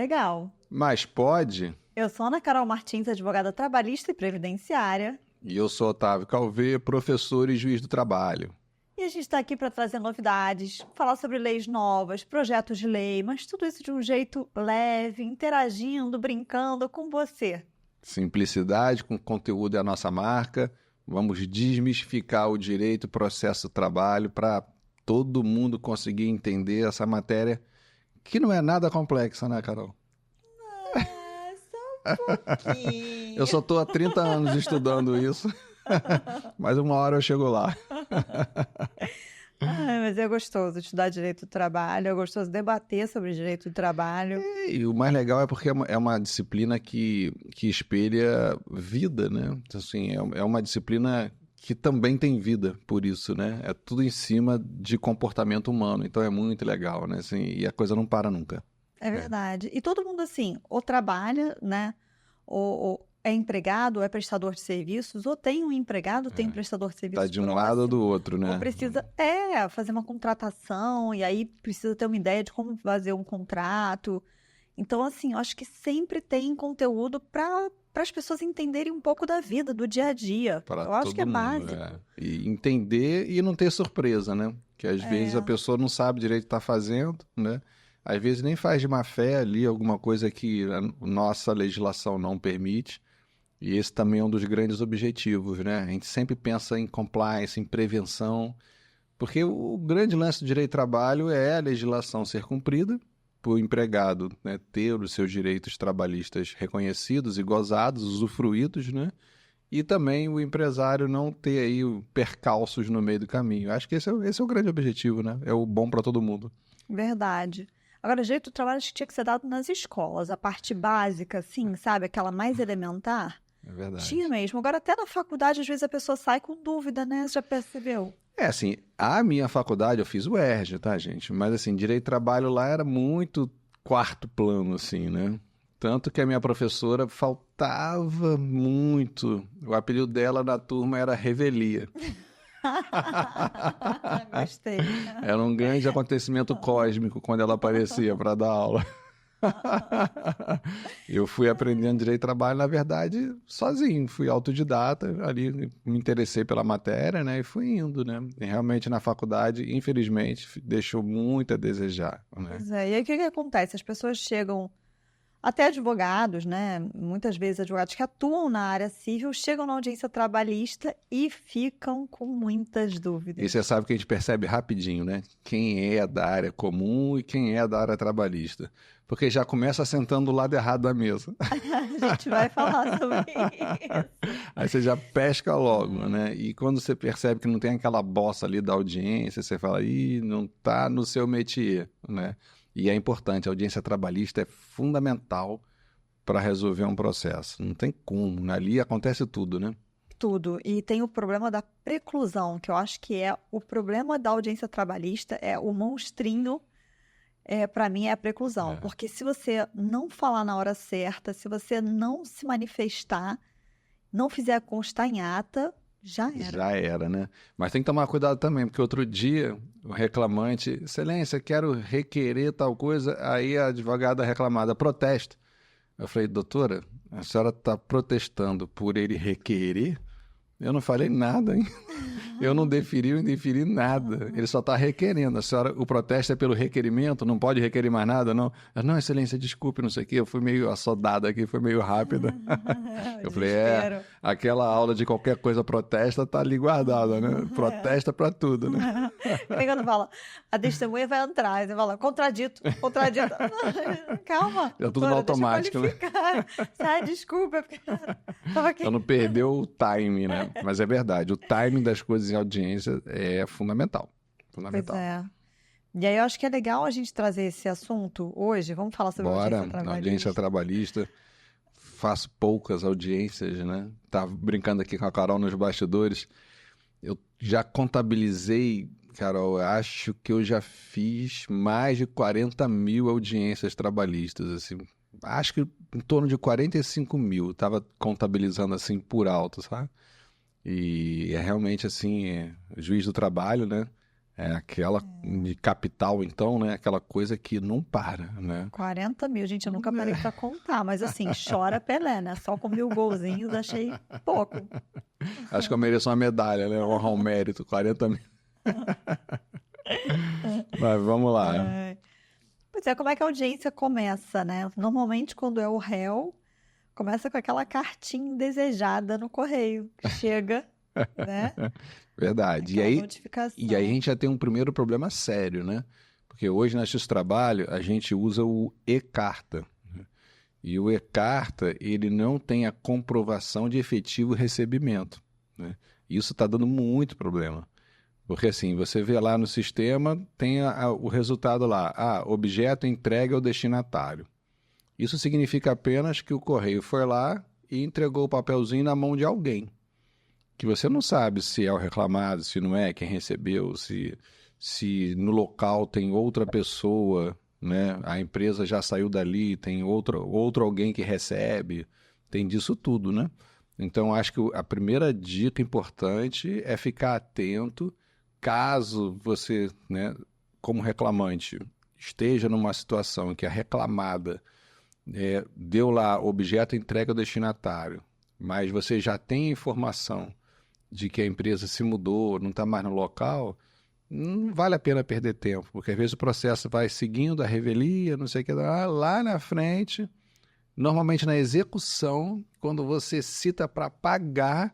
legal. Mas pode? Eu sou Ana Carol Martins, advogada trabalhista e previdenciária. E eu sou Otávio Calvê, professor e juiz do trabalho. E a gente está aqui para trazer novidades, falar sobre leis novas, projetos de lei, mas tudo isso de um jeito leve, interagindo, brincando com você. Simplicidade com conteúdo é a nossa marca. Vamos desmistificar o direito e o processo do trabalho para todo mundo conseguir entender essa matéria que não é nada complexa, né, Carol? Só um pouquinho. Eu só estou há 30 anos estudando isso, mas uma hora eu chego lá. Ai, mas é gostoso estudar direito do trabalho, é gostoso debater sobre direito do trabalho. E o mais legal é porque é uma disciplina que espelha vida, né? Assim, é uma disciplina que também tem vida, por isso, né? É tudo em cima de comportamento humano, então é muito legal, né? Assim, e a coisa não para nunca. É verdade. E todo mundo, assim, ou trabalha, né? Ou é empregado, ou é prestador de serviços, ou tem um empregado, tem um prestador de serviços Tá de um próximo, lado ou do outro, né? ou precisa, fazer uma contratação, e aí precisa ter uma ideia de como fazer um contrato. Então, assim, eu acho que sempre tem conteúdo para as pessoas entenderem um pouco da vida, do dia a dia. Para Eu acho todo que é mundo, básico. E entender e não ter surpresa, né? Que às vezes a pessoa não sabe direito o que está fazendo, né? Às vezes nem faz de má fé ali alguma coisa que a nossa legislação não permite. E esse também é um dos grandes objetivos, né? A gente sempre pensa em compliance, em prevenção, porque o grande lance do direito do trabalho é a legislação ser cumprida, para o empregado, né, ter os seus direitos trabalhistas reconhecidos e gozados, usufruídos, né? E também o empresário não ter aí percalços no meio do caminho. Acho que esse é o grande objetivo, né? É o bom para todo mundo. Verdade. Agora, o direito do trabalho acho que tinha que ser dado nas escolas, a parte básica, assim, sabe? Aquela mais elementar. É verdade. Tinha mesmo. Agora, até na faculdade, às vezes a pessoa sai com dúvida, né? Você já percebeu? É assim, a minha faculdade, eu fiz o ERJ, tá, gente? Mas assim, direito de trabalho lá era muito quarto plano, assim, né? Tanto que a minha professora faltava muito. O apelido dela na turma era Revelia. Gostei. Era um grande acontecimento cósmico quando ela aparecia para dar aula. Eu fui aprendendo direito de trabalho, na verdade, sozinho. Fui autodidata, ali me interessei pela matéria, né? E fui indo, né? E realmente na faculdade, infelizmente, deixou muito a desejar, né? Pois é. E aí, o que acontece? As pessoas chegam, até advogados, né? Muitas vezes advogados que atuam na área civil, chegam na audiência trabalhista e ficam com muitas dúvidas. E você sabe que a gente percebe rapidinho, né? Quem é da área comum e quem é da área trabalhista. Porque já começa sentando do lado errado da mesa. A gente vai falar sobre isso. Aí você já pesca logo, né? E quando você percebe que não tem aquela bossa ali da audiência, você fala, ih, não tá no seu métier, né? E é importante, a audiência trabalhista é fundamental para resolver um processo. Não tem como, né? Ali acontece tudo, né? Tudo. E tem o problema da preclusão, que eu acho que é o problema da audiência trabalhista, é o monstrinho, para mim, é a preclusão. Porque se você não falar na hora certa, se você não se manifestar, não fizer constar em ata, já era. Já era, né? Mas tem que tomar cuidado também, porque outro dia o reclamante, excelência, quero requerer tal coisa, aí a advogada reclamada, protesta. Eu falei, doutora, a senhora está protestando por ele requerer? Eu não falei nada, hein? Eu não indeferi nada. Ele só está requerendo. A senhora, o protesto é pelo requerimento, não pode requerer mais nada, não? Não, excelência, desculpe, não sei o quê. Eu fui meio assodada aqui, foi meio rápida. Eu falei, aquela aula de qualquer coisa protesta tá ali guardada, né? Protesta para tudo, né? Quando fala, a testemunha vai entrar, você fala, contradito. Calma. É tudo no automático, né? Sai, desculpa. Então não perdeu o time, né? Mas é verdade, o timing das coisas em audiência é fundamental. Fundamental. Pois é. E aí eu acho que é legal a gente trazer esse assunto hoje. Vamos falar sobre audiência trabalhista. Audiência trabalhista. Faço poucas audiências, né? Tava brincando aqui com a Carol nos bastidores. Eu já contabilizei, Carol, acho que eu já fiz mais de 40 mil audiências trabalhistas, assim. Acho que em torno de 45 mil. Tava contabilizando assim por alto, sabe? E é realmente assim, juiz do trabalho, né? É aquela de capital, então, né? Aquela coisa que não para, né? 40 mil, gente, eu nunca parei pra contar, mas assim, chora Pelé, né? Só com 1000 golzinhos, achei pouco. Acho que eu mereço uma medalha, né? Honrar o mérito, 40 mil. Mas vamos lá. Pois é, como é que a audiência começa, né? Normalmente, quando é o réu, começa com aquela cartinha indesejada no correio, que chega, né? Verdade. Aquela E notificação. aí a gente já tem um primeiro problema sério, né? Porque hoje na Justiça do Trabalho a gente usa o e-carta. Né? E o e-carta, ele não tem a comprovação de efetivo recebimento. Né? Isso está dando muito problema. Porque assim, você vê lá no sistema, tem o resultado lá. Objeto entregue ao destinatário. Isso significa apenas que o correio foi lá e entregou o papelzinho na mão de alguém. Que você não sabe se é o reclamado, se não é, quem recebeu, se no local tem outra pessoa, né? A empresa já saiu dali, tem outro alguém que recebe, tem disso tudo, né? Então, acho que a primeira dica importante é ficar atento caso você, né, como reclamante, esteja numa situação em que a reclamada deu lá objeto entregue ao destinatário, mas você já tem informação de que a empresa se mudou, não está mais no local, não vale a pena perder tempo, porque às vezes o processo vai seguindo a revelia, não sei o que, lá na frente, normalmente na execução, quando você cita para pagar,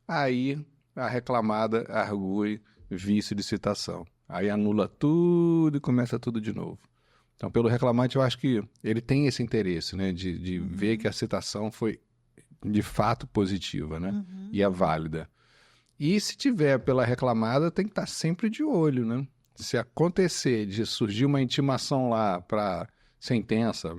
aí a reclamada argue vício de citação. Aí anula tudo e começa tudo de novo. Então, pelo reclamante, eu acho que ele tem esse interesse, né, de ver que a citação foi de fato positiva, né, e é válida. E se tiver pela reclamada, tem que estar sempre de olho, né? Se acontecer de surgir uma intimação lá para sentença,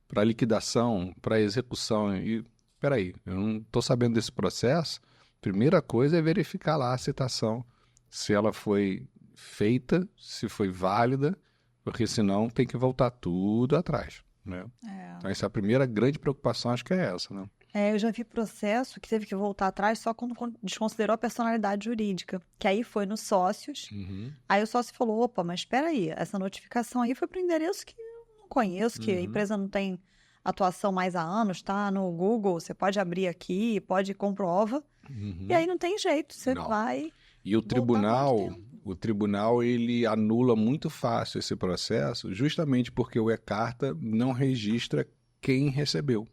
para liquidação, para execução, e peraí, eu não estou sabendo desse processo, primeira coisa é verificar lá a citação, se ela foi feita, se foi válida, porque senão tem que voltar tudo atrás, né? Então essa é a primeira grande preocupação, acho que é essa, né? Eu já vi processo que teve que voltar atrás só quando desconsiderou a personalidade jurídica, que aí foi nos sócios. Aí o sócio falou, opa, mas espera aí, essa notificação aí foi para o endereço que eu não conheço, que a empresa não tem atuação mais há anos, tá no Google, você pode abrir aqui, pode comprova, e aí não tem jeito, você vai... E o tribunal, ele anula muito fácil esse processo, justamente porque o e-carta não registra quem recebeu.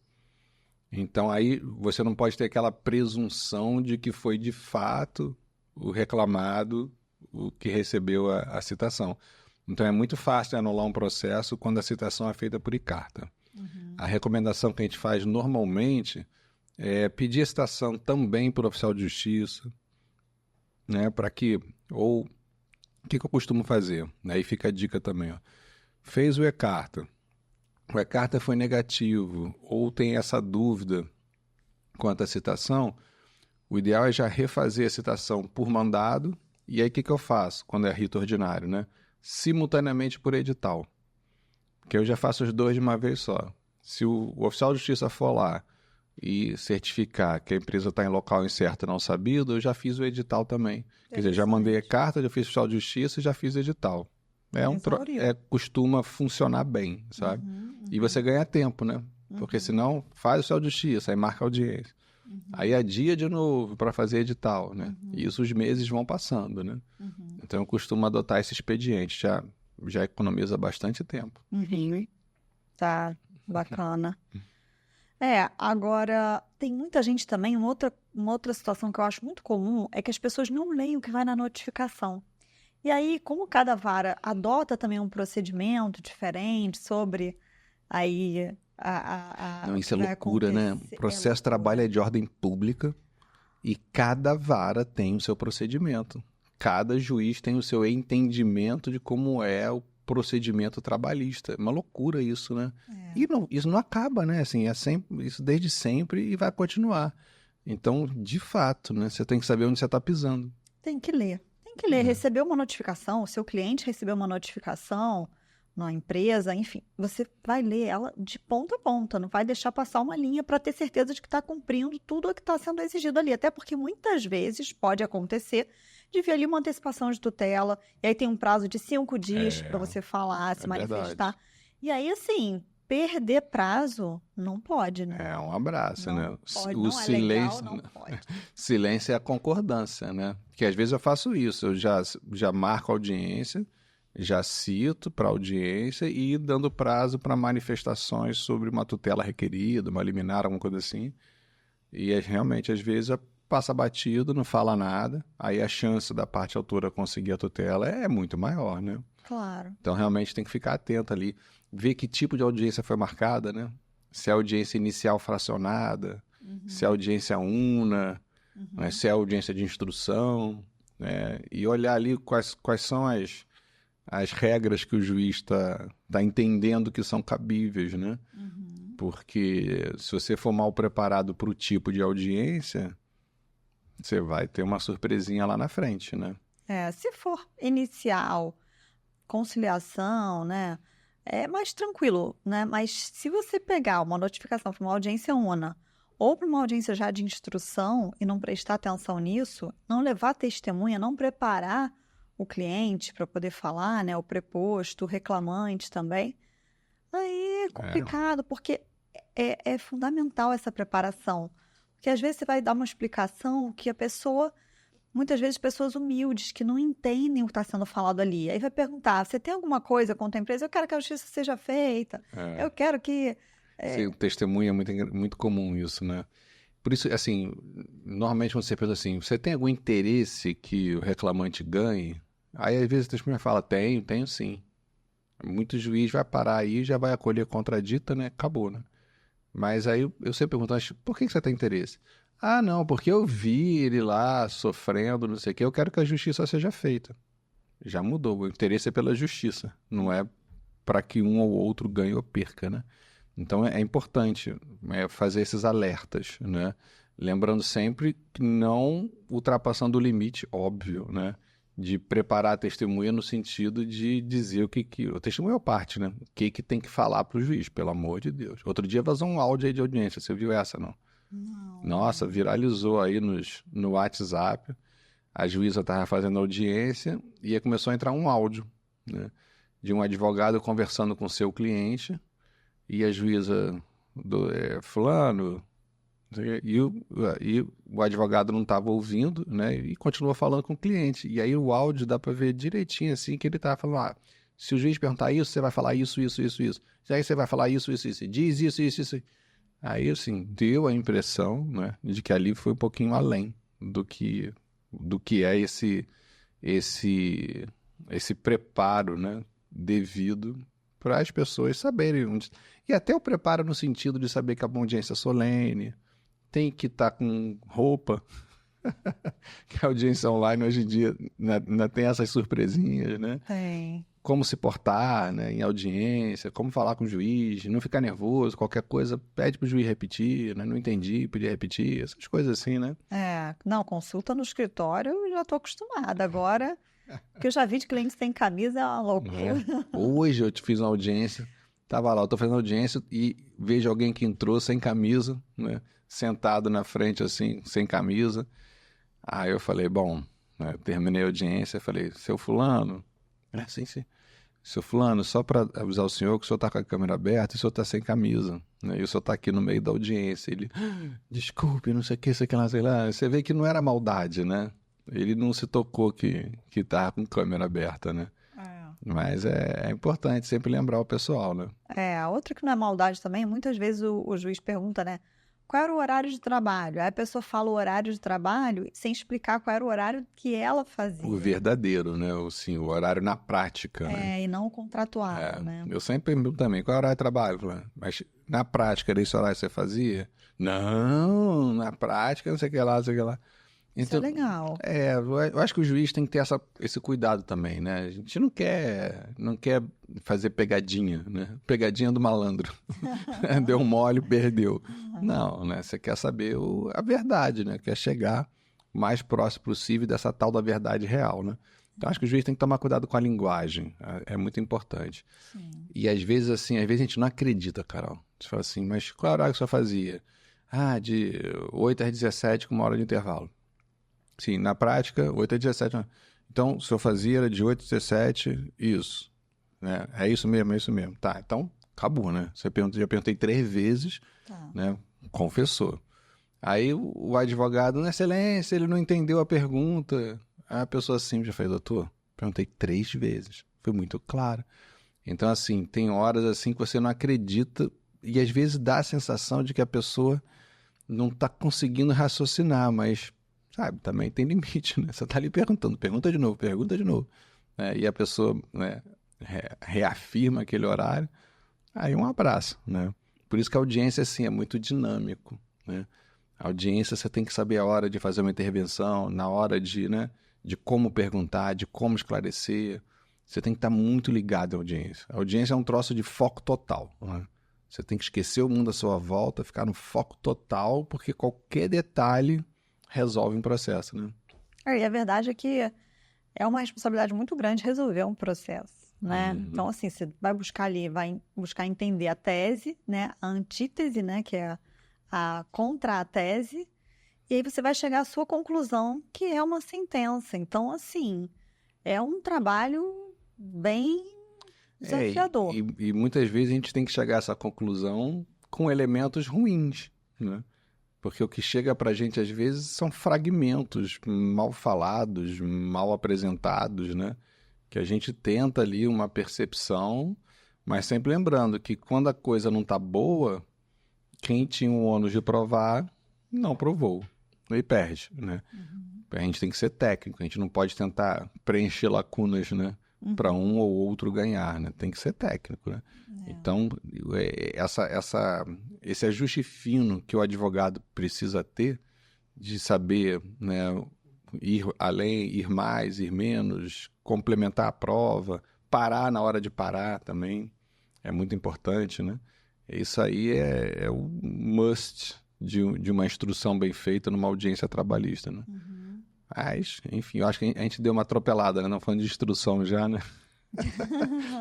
Então, aí você não pode ter aquela presunção de que foi de fato o reclamado o que recebeu a citação. Então, é muito fácil anular um processo quando a citação é feita por e-carta. A recomendação que a gente faz normalmente é pedir a citação também por oficial de justiça, né, para que... Ou o que eu costumo fazer? Aí fica a dica também. Ó. Fez o e-carta. O e-carta foi negativo ou tem essa dúvida quanto à citação, o ideal é já refazer a citação por mandado, e aí o que eu faço quando é rito ordinário, né? Simultaneamente por edital, porque eu já faço os dois de uma vez só. Se o oficial de justiça for lá e certificar que a empresa está em local incerto e não sabido, eu já fiz o edital também. Quer dizer, já mandei a carta, já fiz o oficial de justiça e já fiz o edital. Costuma funcionar bem, sabe? E você ganha tempo, né? Porque senão faz o oficial de justiça, aí marca a audiência. Aí adia de novo para fazer edital, né? E isso os meses vão passando, né? Então eu costumo adotar esse expediente, já economiza bastante tempo. Tá, bacana. Agora, tem muita gente também, uma outra situação que eu acho muito comum é que as pessoas não leem o que vai na notificação. E aí, como cada vara adota também um procedimento diferente sobre aí Não, isso é loucura, né? O processo de trabalho é de ordem pública e cada vara tem o seu procedimento. Cada juiz tem o seu entendimento de como é o procedimento trabalhista. É uma loucura isso, né? E isso não acaba, né? Assim, isso desde sempre e vai continuar. Então, de fato, né? Você tem que saber onde você está pisando. Tem que ler. Recebeu uma notificação, o seu cliente recebeu uma notificação na empresa, enfim, você vai ler ela de ponta a ponta, não vai deixar passar uma linha para ter certeza de que está cumprindo tudo o que está sendo exigido ali, até porque muitas vezes pode acontecer de ver ali uma antecipação de tutela, e aí tem um prazo de 5 dias para você falar, se manifestar. Verdade. E aí, assim, perder prazo não pode, né? É um abraço, Não né? pode, O não é legal, silêncio, não pode. silêncio é a concordância, né? Que às vezes eu faço isso, eu já marco a audiência, já cito para a audiência e dando prazo para manifestações sobre uma tutela requerida, uma liminar, alguma coisa assim. E realmente, às vezes, passa batido, não fala nada, aí a chance da parte autora conseguir a tutela é muito maior, né? Claro. Então, realmente, tem que ficar atento ali, ver que tipo de audiência foi marcada, né? Se é audiência inicial fracionada, se é audiência una, né? Se é audiência de instrução, né? E olhar ali quais são as regras que o juiz tá entendendo que são cabíveis, né? Porque se você for mal preparado para o tipo de audiência, você vai ter uma surpresinha lá na frente, né? Se for inicial, conciliação, né? É mais tranquilo, né? Mas se você pegar uma notificação para uma audiência una ou para uma audiência já de instrução e não prestar atenção nisso, não levar testemunha, não preparar o cliente para poder falar, né? O preposto, o reclamante também, aí é complicado, porque é fundamental essa preparação. Porque às vezes você vai dar uma explicação que a pessoa, muitas vezes pessoas humildes, que não entendem o que está sendo falado ali. Aí vai perguntar, você tem alguma coisa contra a empresa? Eu quero que a justiça seja feita. Eu quero que... Sim, testemunha é muito comum isso, né? Por isso, assim, normalmente quando você pensa assim, você tem algum interesse que o reclamante ganhe? Aí às vezes a testemunha fala, tenho sim. Muito juiz vai parar aí, já vai acolher a contradita, né? Acabou, né? Mas aí eu sempre pergunto, mas por que você tem interesse? Ah, não, porque eu vi ele lá sofrendo, não sei o quê, eu quero que a justiça seja feita. Já mudou, o interesse é pela justiça, não é para que um ou outro ganhe ou perca, né? Então é importante fazer esses alertas, né? Lembrando sempre que não ultrapassando o limite, óbvio, né? De preparar a testemunha no sentido de dizer o que o testemunha é parte, né? O que tem que falar para o juiz, pelo amor de Deus. Outro dia vazou um áudio aí de audiência, você viu essa, não? Não. Nossa, viralizou aí no WhatsApp. A juíza estava fazendo audiência e aí começou a entrar um áudio, né? De um advogado conversando com seu cliente e a juíza fulano, e o advogado não estava ouvindo, né? E continuou falando com o cliente. E aí o áudio dá para ver direitinho assim que ele estava falando, se o juiz perguntar isso, você vai falar isso. E aí você vai falar isso. Diz isso. Aí, assim, deu a impressão, né, de que ali foi um pouquinho além do que é esse preparo, né, devido para as pessoas saberem onde... E até o preparo no sentido de saber que a audiência é solene, tem que estar com roupa, que a audiência online hoje em dia ainda tem essas surpresinhas, né? Tem. Como se portar, né, em audiência, como falar com o juiz, não ficar nervoso, qualquer coisa, pede para o juiz repetir, né? Não entendi, podia repetir, essas coisas assim, né? Não, consulta no escritório, eu já estou acostumada. Agora, que eu já vi de clientes sem camisa, é uma loucura. Hoje eu te fiz uma audiência, tava lá, eu tô fazendo audiência e vejo alguém que entrou sem camisa, né? Sentado na frente assim, sem camisa. Aí eu falei, bom, né, terminei a audiência, falei, seu fulano, sim. Seu fulano, só para avisar o senhor que o senhor está com a câmera aberta e o senhor está sem camisa, né? E o senhor está aqui no meio da audiência. Ele, desculpe, não sei o que, sei lá, sei lá. Você vê que não era maldade, né? Ele não se tocou que estava com câmera aberta, né? Mas é importante sempre lembrar o pessoal, né? A outra que não é maldade também, muitas vezes o juiz pergunta, né? Qual era o horário de trabalho? Aí a pessoa fala o horário de trabalho sem explicar qual era o horário que ela fazia. O verdadeiro, né? O horário na prática, né? E não o contratual, né? Eu sempre pergunto também, qual é o horário de trabalho? Mas na prática, era esse horário que você fazia? Não, na prática, não sei o que lá, não sei o que lá. Isso é legal. Eu acho que o juiz tem que ter esse cuidado também, né? A gente não quer fazer pegadinha, né? Pegadinha do malandro. Deu mole, perdeu. Não, né? Você quer saber a verdade, né? Quer chegar o mais próximo possível dessa tal da verdade real, né? Então, acho que o juiz tem que tomar cuidado com a linguagem. É muito importante. Sim. E às vezes, assim, a gente não acredita, Carol. Você fala assim, mas qual horário que você fazia? De 8 às 17 com uma hora de intervalo. Sim, na prática, 8 a 17. Então, se eu fazia era de 8 a 17, isso. Né? É isso mesmo, é isso mesmo. Tá, então acabou, né? Você já perguntei 3 vezes, Tá. né? Confessou. Aí o advogado, na excelência, ele não entendeu a pergunta. Aí a pessoa simples já falou, doutor, perguntei 3 vezes. Foi muito claro. Então, assim, tem horas assim que você não acredita e às vezes dá a sensação de que a pessoa não está conseguindo raciocinar, mas, sabe, também tem limite, né? Você está ali perguntando, pergunta de novo, pergunta de novo. Né? E a pessoa, né, reafirma aquele horário, aí um abraço, né? Por isso que a audiência, assim, é muito dinâmico, né? A audiência, você tem que saber a hora de fazer uma intervenção, na hora de, né, de como perguntar, de como esclarecer. Você tem que estar muito ligado à audiência. A audiência é um troço de foco total, né? Você tem que esquecer o mundo à sua volta, ficar no foco total, porque qualquer detalhe resolve um processo, né? E a verdade é que é uma responsabilidade muito grande resolver um processo, né? Então, assim, você vai buscar ali, vai buscar entender a tese, né? A antítese, né? Que é a contra a tese, e aí você vai chegar à sua conclusão, que é uma sentença. Então, assim, é um trabalho bem desafiador. E muitas vezes a gente tem que chegar a essa conclusão com elementos ruins, né? Porque o que chega pra gente às vezes são fragmentos mal falados, mal apresentados, né? Que a gente tenta ali uma percepção, mas sempre lembrando que quando a coisa não tá boa, quem tinha o ônus de provar não provou. E perde, né? A gente tem que ser técnico, a gente não pode tentar preencher lacunas, né? Para um ou outro ganhar, né? Tem que ser técnico, né? Então, esse ajuste fino que o advogado precisa ter, de saber, né, ir além, ir mais, ir menos, complementar a prova, parar na hora de parar também, é muito importante, né? Isso aí é o must de uma instrução bem feita numa audiência trabalhista, né? Mas, enfim, eu acho que a gente deu uma atropelada, né? Não falando de instrução já, né?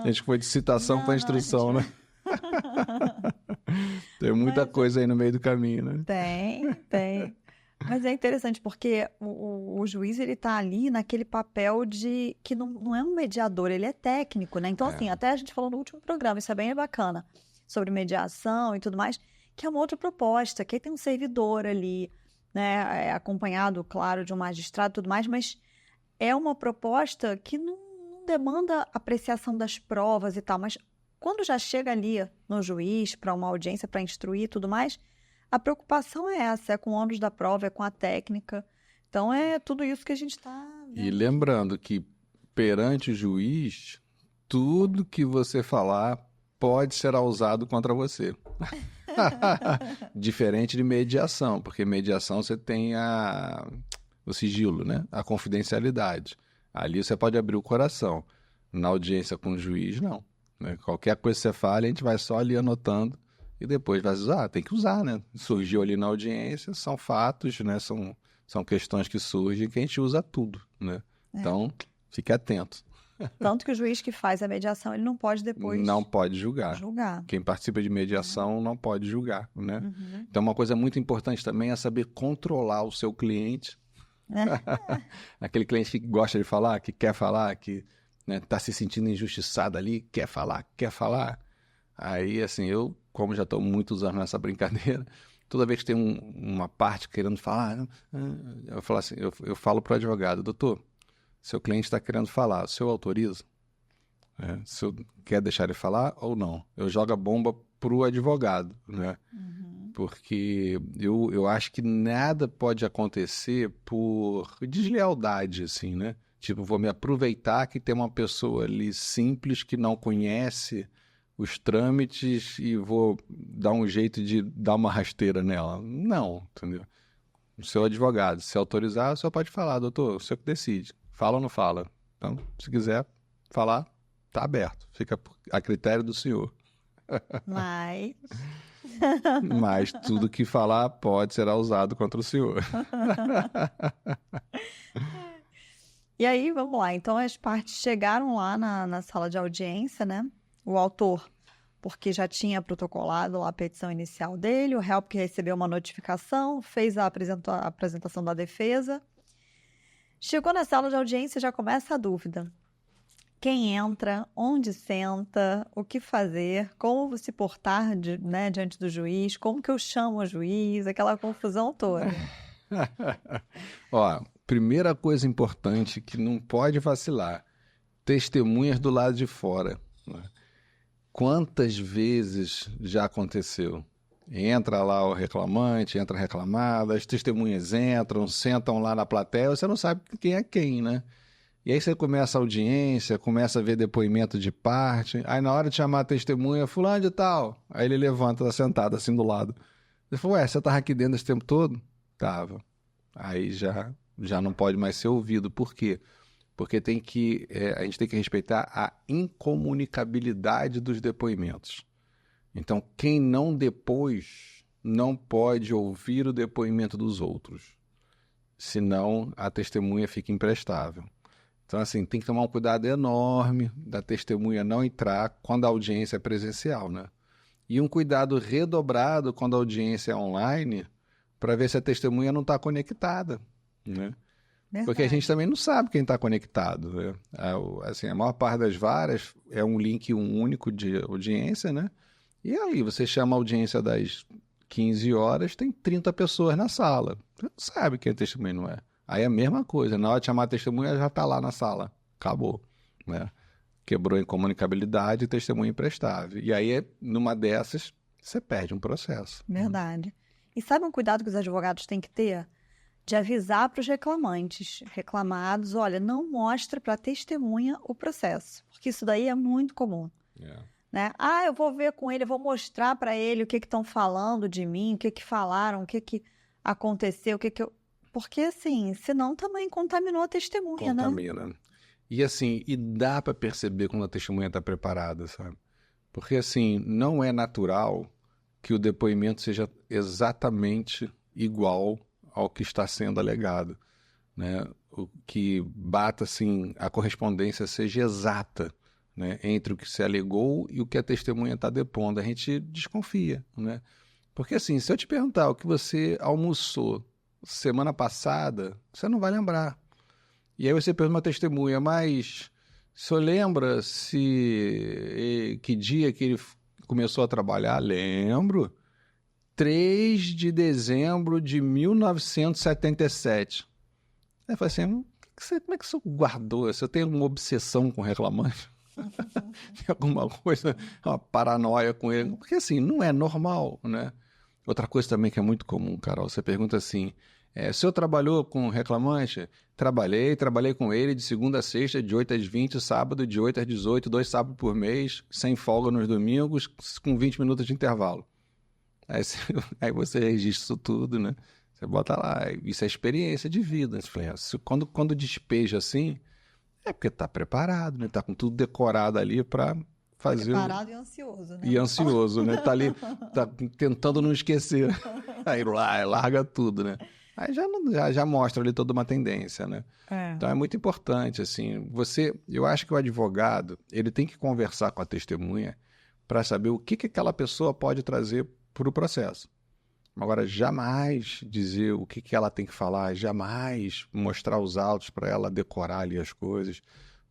A gente foi de citação para instrução, né? Tem muita coisa aí no meio do caminho, né? Tem. Mas é interessante porque o juiz, ele tá ali naquele papel de que não é um mediador, ele é técnico, né? Então, assim, até a gente falou no último programa, isso é bem bacana, sobre mediação e tudo mais, que é uma outra proposta, que aí tem um servidor ali, né? Acompanhado, claro, de um magistrado e tudo mais, mas é uma proposta que não demanda apreciação das provas e tal, mas quando já chega ali no juiz, para uma audiência, para instruir e tudo mais, a preocupação é essa, é com o ônus da prova, é com a técnica. Então, é tudo isso que a gente está vendo. E lembrando que, perante o juiz, tudo que você falar pode ser usado contra você. Diferente de mediação, porque mediação você tem o sigilo, né? A confidencialidade. Ali você pode abrir o coração. Na audiência com o juiz, não. Né? Qualquer coisa que você fale, a gente vai só ali anotando e depois vai usar. Tem que usar, né? Surgiu ali na audiência, são fatos, né? São questões que surgem que a gente usa tudo, né? Então, fique atento. Tanto que o juiz que faz a mediação, ele não pode depois Não pode julgar. julgar. Quem participa de mediação não pode julgar, né? Então, uma coisa muito importante também é saber controlar o seu cliente. Aquele cliente que gosta de falar, que quer falar, que tá se sentindo injustiçado ali, quer falar. Aí, assim, eu, como já estou muitos anos nessa brincadeira, toda vez que tem uma parte querendo falar, eu falo assim, eu falo para o advogado, doutor, seu cliente está querendo falar, o senhor autoriza? O senhor quer deixar ele falar ou não? Eu jogo a bomba para o advogado, né? Porque eu acho que nada pode acontecer por deslealdade, assim, né? Tipo, vou me aproveitar que tem uma pessoa ali simples que não conhece os trâmites e vou dar um jeito de dar uma rasteira nela. Não, entendeu? O seu advogado, se autorizar, o senhor pode falar, doutor, o senhor que decide. Fala ou não fala? Então, se quiser falar, tá aberto. Fica a critério do senhor. Mas tudo que falar pode ser usado contra o senhor. E aí, vamos lá. Então, as partes chegaram lá na sala de audiência, né? O autor, porque já tinha protocolado lá a petição inicial dele, o réu, porque recebeu uma notificação, fez a apresentação da defesa. Chegou na sala de audiência, já começa a dúvida. Quem entra, onde senta, o que fazer, como se portar diante do juiz, como que eu chamo o juiz, aquela confusão toda. Ó, primeira coisa importante que não pode vacilar, testemunhas do lado de fora, né? Quantas vezes já aconteceu? Entra lá o reclamante, entra a reclamada, as testemunhas entram, sentam lá na plateia, você não sabe quem é quem, né? E aí você começa a audiência, começa a ver depoimento de parte, aí na hora de chamar a testemunha, fulano de tal, aí ele levanta, tá sentado assim do lado. Você fala, ué, você tava aqui dentro esse tempo todo? Tava. Aí já não pode mais ser ouvido. Por quê? Porque a gente tem que respeitar a incomunicabilidade dos depoimentos. Então, quem não depôs não pode ouvir o depoimento dos outros, senão a testemunha fica imprestável. Então, assim, tem que tomar um cuidado enorme da testemunha não entrar quando a audiência é presencial, né? E um cuidado redobrado quando a audiência é online, para ver se a testemunha não está conectada, né? Verdade. Porque a gente também não sabe quem está conectado, né? Assim, a maior parte das varas é um link único de audiência, né? E aí você chama a audiência das 15 horas, tem 30 pessoas na sala. Você não sabe quem é testemunha, não é? Aí é a mesma coisa, na hora de chamar a testemunha já está lá na sala, acabou, né? Quebrou a incomunicabilidade e testemunha imprestável. E aí, numa dessas, você perde um processo. Verdade. E sabe um cuidado que os advogados têm que ter? De avisar para os reclamados, olha, não mostre para a testemunha o processo, porque isso daí é muito comum. Né? Eu vou ver com ele, eu vou mostrar para ele o que estão falando de mim, o que falaram, o que aconteceu, Porque, assim, senão também contaminou a testemunha, né? Contamina. E, assim, dá para perceber quando a testemunha está preparada, sabe? Porque, assim, não é natural que o depoimento seja exatamente igual ao que está sendo alegado, né? O que bata, assim, a correspondência seja exata, né, entre o que se alegou e o que a testemunha está depondo. A gente desconfia, né? Porque, assim, se eu te perguntar o que você almoçou semana passada, você não vai lembrar. E aí você pergunta uma testemunha, mas o senhor lembra que dia que ele começou a trabalhar? Lembro. 3 de dezembro de 1977. Aí eu falei assim, como é que você guardou? Você tem uma obsessão com reclamante? Tem alguma coisa, uma paranoia com ele? Porque assim, não é normal, né? Outra coisa também que é muito comum, Carol, você pergunta assim, o senhor trabalhou com reclamante? Trabalhei com ele de segunda a sexta, de 8 às 20, sábado de 8 às 18, 2 sábados por mês, sem folga nos domingos, com 20 minutos de intervalo. Aí você registra isso tudo, né? Você bota lá, isso é experiência de vida. Quando despeja assim, é porque tá preparado, né? Tá com tudo decorado ali para fazer. Preparado e ansioso, né? E ansioso, né? Tá ali, tá tentando não esquecer. Aí larga tudo, né? Aí já mostra ali toda uma tendência, né? Então é muito importante, assim, eu acho que o advogado, ele tem que conversar com a testemunha para saber o que aquela pessoa pode trazer para o processo. Agora, jamais dizer o que ela tem que falar, jamais mostrar os autos para ela decorar ali as coisas,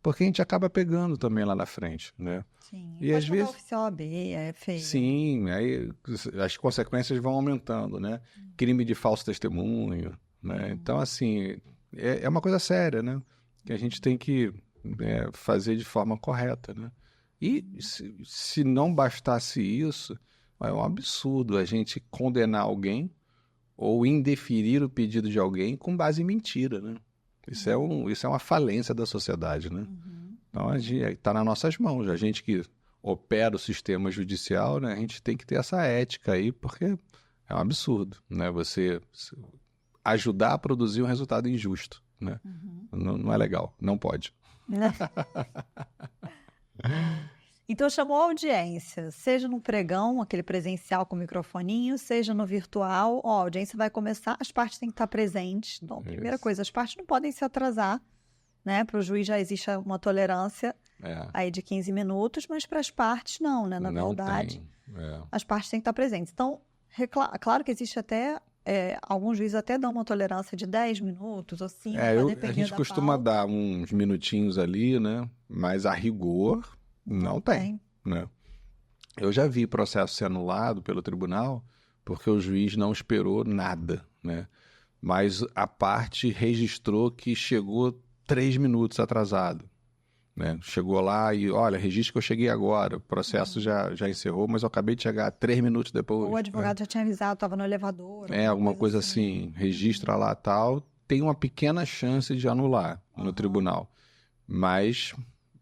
porque a gente acaba pegando também lá na frente, né? Sim, e às vezes oficial AB, é feio. Sim, aí as consequências vão aumentando, né? Crime de falso testemunho, né? Então, assim, é uma coisa séria, né? Que a gente tem que fazer de forma correta, né? E se não bastasse isso, é um absurdo a gente condenar alguém ou indeferir o pedido de alguém com base em mentira, né? Isso é uma falência da sociedade, né? Então, está nas nossas mãos. A gente que opera o sistema judicial, né? A gente tem que ter essa ética aí, porque é um absurdo, né? Você ajudar a produzir um resultado injusto, né? Não é legal, não pode. Então, chamou a audiência, seja no pregão, aquele presencial com microfoninho, seja no virtual, a audiência vai começar, as partes têm que estar presentes. Então, primeira coisa, as partes não podem se atrasar, né? Para o juiz já existe uma tolerância aí de 15 minutos, mas para as partes não, né? Na verdade, as partes têm que estar presentes. Então, claro que existe até alguns juízes até dão uma tolerância de 10 minutos ou 5, A dependendo gente da costuma pauta. dar uns minutinhos ali, né? Mas a rigor não tem, né? Eu já vi processo ser anulado pelo tribunal porque o juiz não esperou nada, né? Mas a parte registrou que chegou 3 minutos atrasado, né? Chegou lá e, olha, registra que eu cheguei agora, o processo já encerrou, mas eu acabei de chegar 3 minutos depois. O advogado já tinha avisado, estava no elevador, Alguma coisa assim, registra lá tal, tem uma pequena chance de anular no tribunal, mas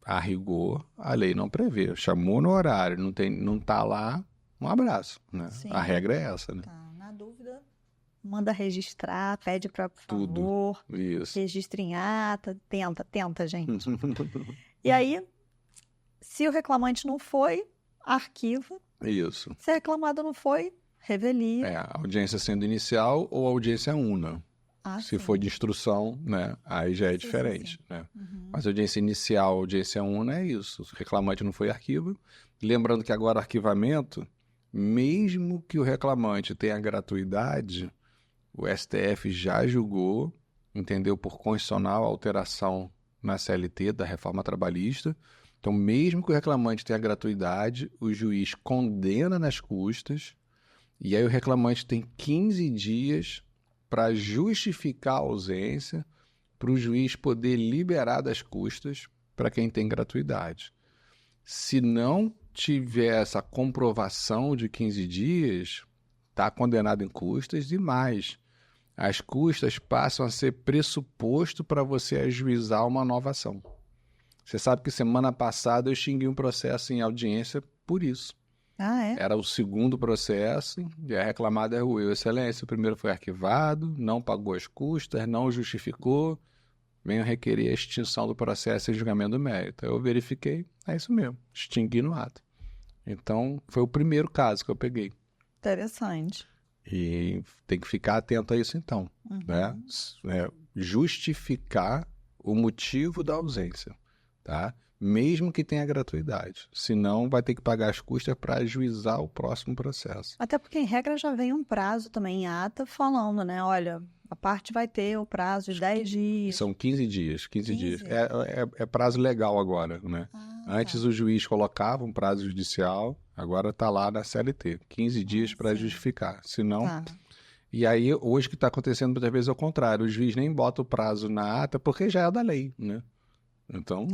a rigor a lei não prevê. Chamou no horário, não tá lá, um abraço, né? Sim. A regra é essa, né? Tá, na dúvida, manda registrar, pede para por Tudo. favor, Isso. registra em ata, tenta, gente. E aí, se o reclamante não foi, arquiva. Isso. Se a reclamada não foi, revelia. A audiência sendo inicial ou audiência una. Se sim. for de instrução, né? Aí já é diferente, né? Mas audiência inicial, audiência una é isso. O reclamante não foi arquivo. Lembrando que agora arquivamento, mesmo que o reclamante tenha gratuidade, o STF já julgou, entendeu, por constitucional a alteração na CLT da reforma trabalhista. Então, mesmo que o reclamante tenha gratuidade, o juiz condena nas custas e aí o reclamante tem 15 dias para justificar a ausência, para o juiz poder liberar das custas para quem tem gratuidade. Se não tiver essa comprovação de 15 dias, está condenado em custas e mais. As custas passam a ser pressuposto para você ajuizar uma nova ação. Você sabe que semana passada eu extingui um processo em audiência por isso. Era o segundo processo e a reclamada ruiu. Excelência, o primeiro foi arquivado, não pagou as custas, não justificou, venho requerer a extinção do processo em julgamento do mérito. Eu verifiquei, é isso mesmo, extingui no ato. Então, foi o primeiro caso que eu peguei. Interessante. E tem que ficar atento a isso então, né? Justificar o motivo da ausência, tá? Mesmo que tenha gratuidade. Senão, vai ter que pagar as custas para ajuizar o próximo processo. Até porque, em regra, já vem um prazo também em ata falando, né? Olha, a parte vai ter o prazo de 10 dias. São 15 dias. 15 dias. É prazo legal agora, né? Antes o juiz colocava um prazo judicial, agora está lá na CLT. 15 dias para justificar. Senão... E aí, hoje o que está acontecendo muitas vezes é o contrário. O juiz nem bota o prazo na ata porque já é da lei, né? Então...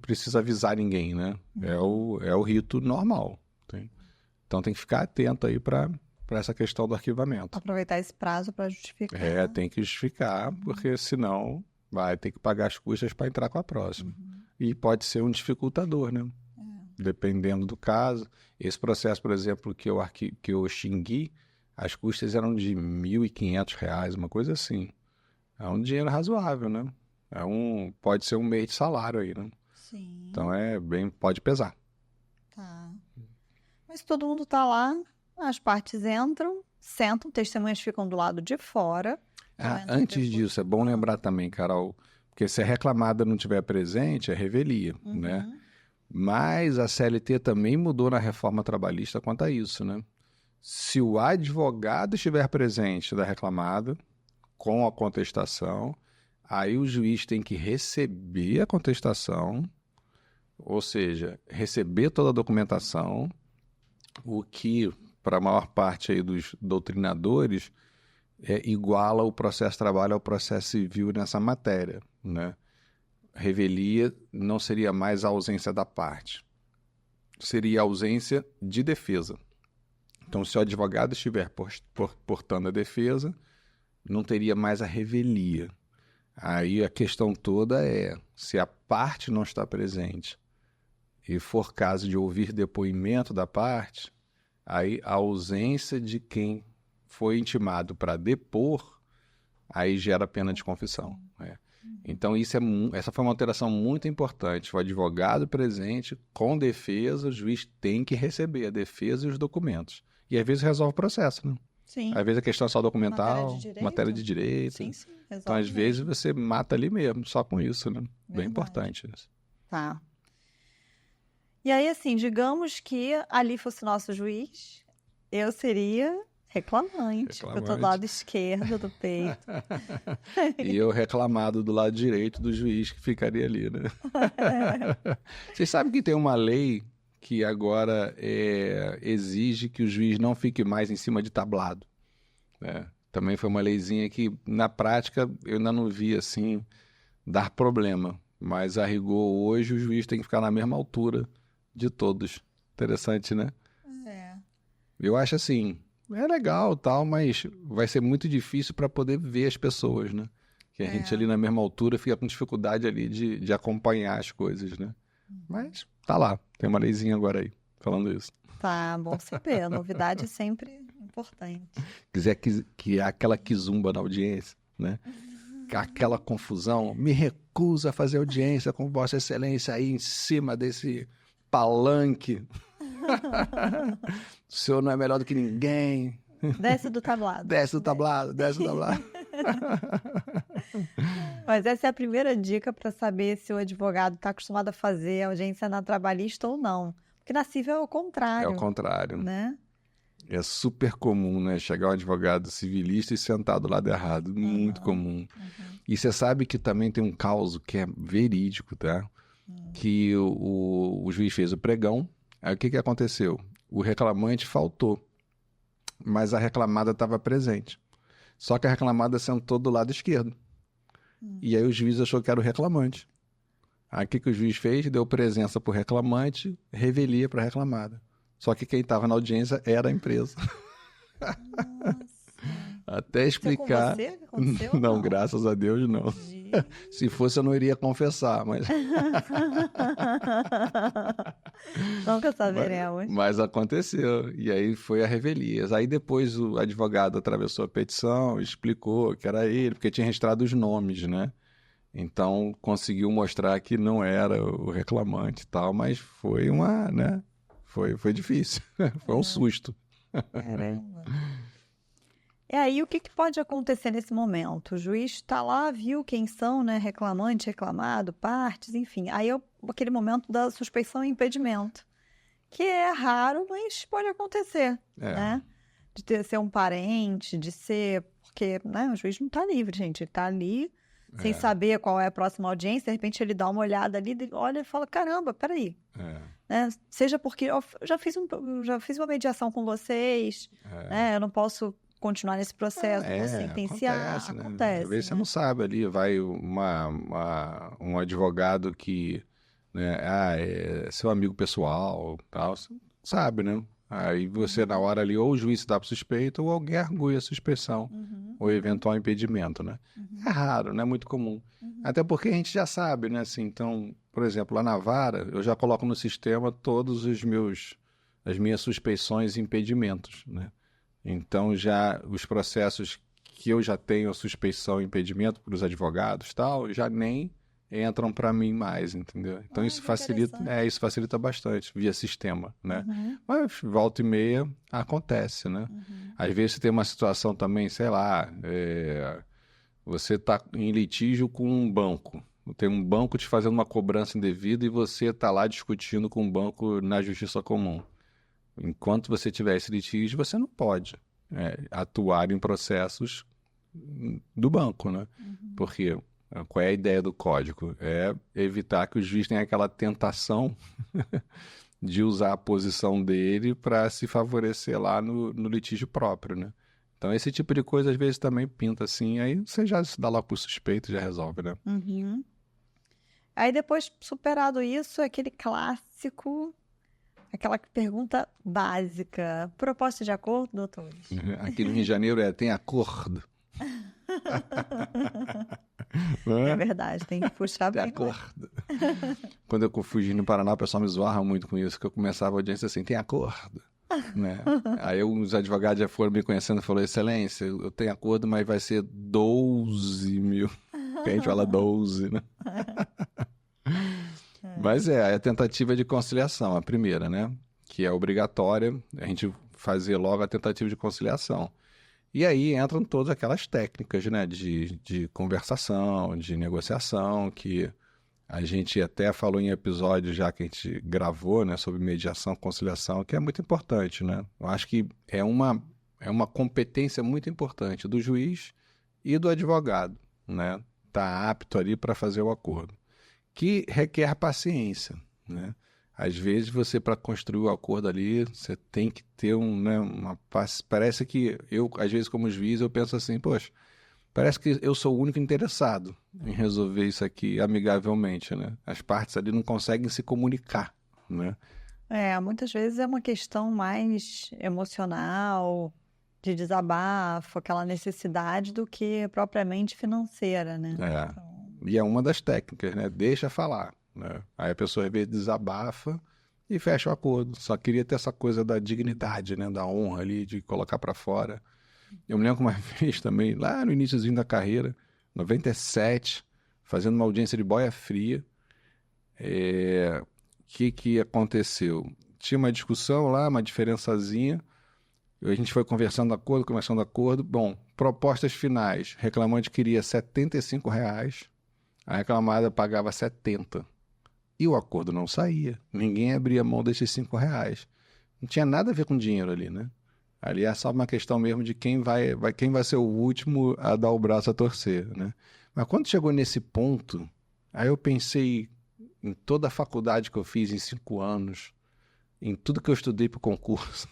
Precisa avisar ninguém, né? É o rito normal. Então tem que ficar atento aí para essa questão do arquivamento. Aproveitar esse prazo para justificar. Tem que justificar, porque senão vai ter que pagar as custas para entrar com a próxima. E pode ser um dificultador, né? Dependendo do caso. Esse processo, por exemplo, que eu extingui, as custas eram de R$ 1.500, uma coisa assim. É um dinheiro razoável, né? Pode ser um mês de salário aí, né? Sim. Então pode pesar. Tá. Mas todo mundo tá lá, as partes entram, sentam, testemunhas ficam do lado de fora. Antes disso, é bom lembrar também, Carol, porque se a reclamada não estiver presente, é revelia, né? Mas a CLT também mudou na reforma trabalhista quanto a isso, né? Se o advogado estiver presente da reclamada, com a contestação, aí o juiz tem que receber a contestação, ou seja, receber toda a documentação, o que, para a maior parte aí dos doutrinadores, iguala o processo de trabalho ao processo civil nessa matéria, né? Revelia não seria mais a ausência da parte, seria a ausência de defesa. Então, se o advogado estiver portando a defesa, não teria mais a revelia. Aí a questão toda é, se a parte não está presente e for caso de ouvir depoimento da parte, aí a ausência de quem foi intimado para depor, aí gera pena de confissão. Então essa foi uma alteração muito importante. O advogado presente com defesa, o juiz tem que receber a defesa e os documentos. E às vezes resolve o processo, né? Sim. Às vezes a questão é só documental, matéria de direito. Sim, então, às vezes, você mata ali mesmo, só com isso, né? Bem importante isso. Tá. E aí, assim, digamos que ali fosse nosso juiz, eu seria Reclamante. Eu tô do lado esquerdo do peito. E eu reclamado do lado direito do juiz que ficaria ali, né? Vocês sabem que tem uma lei que agora exige que o juiz não fique mais em cima de tablado, né? Também foi uma leizinha que, na prática, eu ainda não vi, assim, dar problema. Mas, a rigor, hoje, o juiz tem que ficar na mesma altura de todos. Interessante, né? Eu acho assim, é legal tal, mas vai ser muito difícil para poder ver as pessoas, né? Que a gente ali na mesma altura fica com dificuldade ali de acompanhar as coisas, né? Mas tá lá, tem uma leizinha agora aí, falando isso. Tá, bom saber. A novidade é sempre importante. Quiser que aquela quizumba na audiência, né? Aquela confusão, me recuso a fazer audiência com Vossa Excelência aí em cima desse palanque. O senhor não é melhor do que ninguém. Desce do tablado. Desce do tablado, desce do tablado. Mas essa é a primeira dica para saber se o advogado está acostumado a fazer audiência na trabalhista ou não. Porque na civil é o contrário. É o contrário. Né? É super comum, né? Chegar um advogado civilista e sentar do lado errado. Muito comum. E você sabe que também tem um caso que é verídico, tá? Que o juiz fez o pregão. Aí o que aconteceu? O reclamante faltou, mas a reclamada estava presente. Só que a reclamada sentou do lado esquerdo. E aí o juiz achou que era o reclamante. Aí o que o juiz fez? Deu presença para o reclamante, revelia para a reclamada. Só que quem estava na audiência era a empresa. Até explicar. Isso é com você que aconteceu? Não, graças a Deus não. Se fosse, eu não iria confessar, mas... Nunca saberemos. Mas aconteceu. E aí foi a revelia. Aí depois o advogado atravessou a petição, explicou que era ele, porque tinha registrado os nomes, né? Então conseguiu mostrar que não era o reclamante e tal, mas foi uma, né? Foi difícil. Foi um susto. Caramba. E aí, o que pode acontecer nesse momento? O juiz está lá, viu quem são, né? Reclamante, reclamado, partes, enfim. Aí é aquele momento da suspeição e impedimento, que é raro, mas pode acontecer, né? De ser um parente, de ser... Porque, né, o juiz não está livre, gente. Ele está ali sem saber qual é a próxima audiência. De repente, ele dá uma olhada ali, olha e fala, caramba, peraí. Né? Seja porque eu já fiz uma mediação com vocês, né? Eu não posso continuar nesse processo, vou sentenciar. Acontece, às vezes você não sabe ali, vai um advogado que, né, é seu amigo pessoal, tal, você não sabe, né? Aí você, na hora ali, ou o juiz dá para suspeito, ou alguém argui a suspeição, ou eventual impedimento, né? É raro, não é muito comum. Até porque a gente já sabe, né? Assim, então, por exemplo, lá na vara, eu já coloco no sistema todos as minhas suspeições e impedimentos, né? Então, já os processos que eu já tenho a suspeição e impedimento para os advogados, tal, já nem entram para mim mais, entendeu? Então, isso facilita bastante via sistema, né? Mas, volta e meia, acontece, né? Às vezes, você tem uma situação também, sei lá, você está em litígio com um banco. Tem um banco te fazendo uma cobrança indevida e você está lá discutindo com o banco na justiça comum. Enquanto você tiver esse litígio, você não pode atuar em processos do banco, né? Porque qual é a ideia do código? É evitar que o juiz tenha aquela tentação de usar a posição dele para se favorecer lá no litígio próprio, né? Então, esse tipo de coisa, às vezes, também pinta assim, aí você já se dá logo por suspeito e já resolve, né? Aí, depois, superado isso, aquele clássico... Aquela pergunta básica. Proposta de acordo, doutores? Aqui no Rio de Janeiro tem acordo. É verdade, tem que puxar bem. Tem acordo. Quando eu fugi no Paraná, o pessoal me zoava muito com isso, que eu começava a audiência assim, tem acordo. Né? Aí os advogados já foram me conhecendo e falaram, excelência, eu tenho acordo, mas vai ser 12 mil. Que a gente fala 12, né? Mas é a tentativa de conciliação, a primeira, né? Que é obrigatória, a gente fazer logo a tentativa de conciliação. E aí entram todas aquelas técnicas, né? De conversação, de negociação, que a gente até falou em episódio já que a gente gravou, né? Sobre mediação, conciliação, que é muito importante, né? Eu acho que é uma é uma competência muito importante do juiz e do advogado, né? Tá apto ali para fazer o acordo, que requer paciência, né? Às vezes você, para construir o acordo ali, você tem que ter parece que eu, às vezes como juiz, eu penso assim, poxa, parece que eu sou o único interessado em resolver isso aqui amigavelmente, né? As partes ali não conseguem se comunicar, né? Muitas vezes é uma questão mais emocional, de desabafo, aquela necessidade do que propriamente financeira, né? E é uma das técnicas, né? Deixa falar, né? Aí a pessoa às vezes desabafa e fecha o acordo. Só queria ter essa coisa da dignidade, né? Da honra ali, de colocar para fora. Eu me lembro que uma vez também, lá no iníciozinho da carreira, 97, fazendo uma audiência de boia fria, que aconteceu? Tinha uma discussão lá, uma diferençazinha, a gente foi conversando acordo. Bom, propostas finais. Reclamante queria R$ 75, a reclamada pagava 70. E o acordo não saía. Ninguém abria mão desses R$ 5. Não tinha nada a ver com dinheiro ali, né? Ali é só uma questão mesmo de quem vai ser o último a dar o braço a torcer, né? Mas quando chegou nesse ponto, aí eu pensei em toda a faculdade que eu fiz em 5 anos, em tudo que eu estudei para o concurso.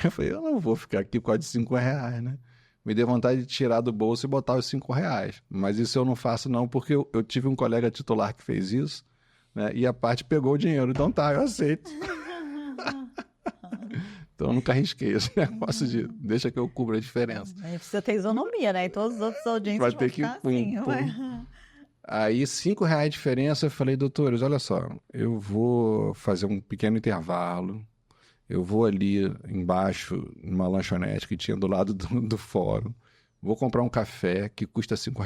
Eu falei, eu não vou ficar aqui por causa de R$ 5, né? Me deu vontade de tirar do bolso e botar os R$ 5. Mas isso eu não faço não, porque eu tive um colega titular que fez isso, né? E a parte pegou o dinheiro. Então tá, eu aceito. Então eu nunca arrisquei esse negócio de deixa que eu cubra a diferença. Aí precisa ter isonomia, né? E todos os outros audiências Vai vão ter que ficar assim. Aí, R$ 5 de diferença, eu falei, doutores, olha só, eu vou fazer um pequeno intervalo, eu vou ali embaixo, numa lanchonete que tinha do lado do fórum, vou comprar um café que custa R$ 5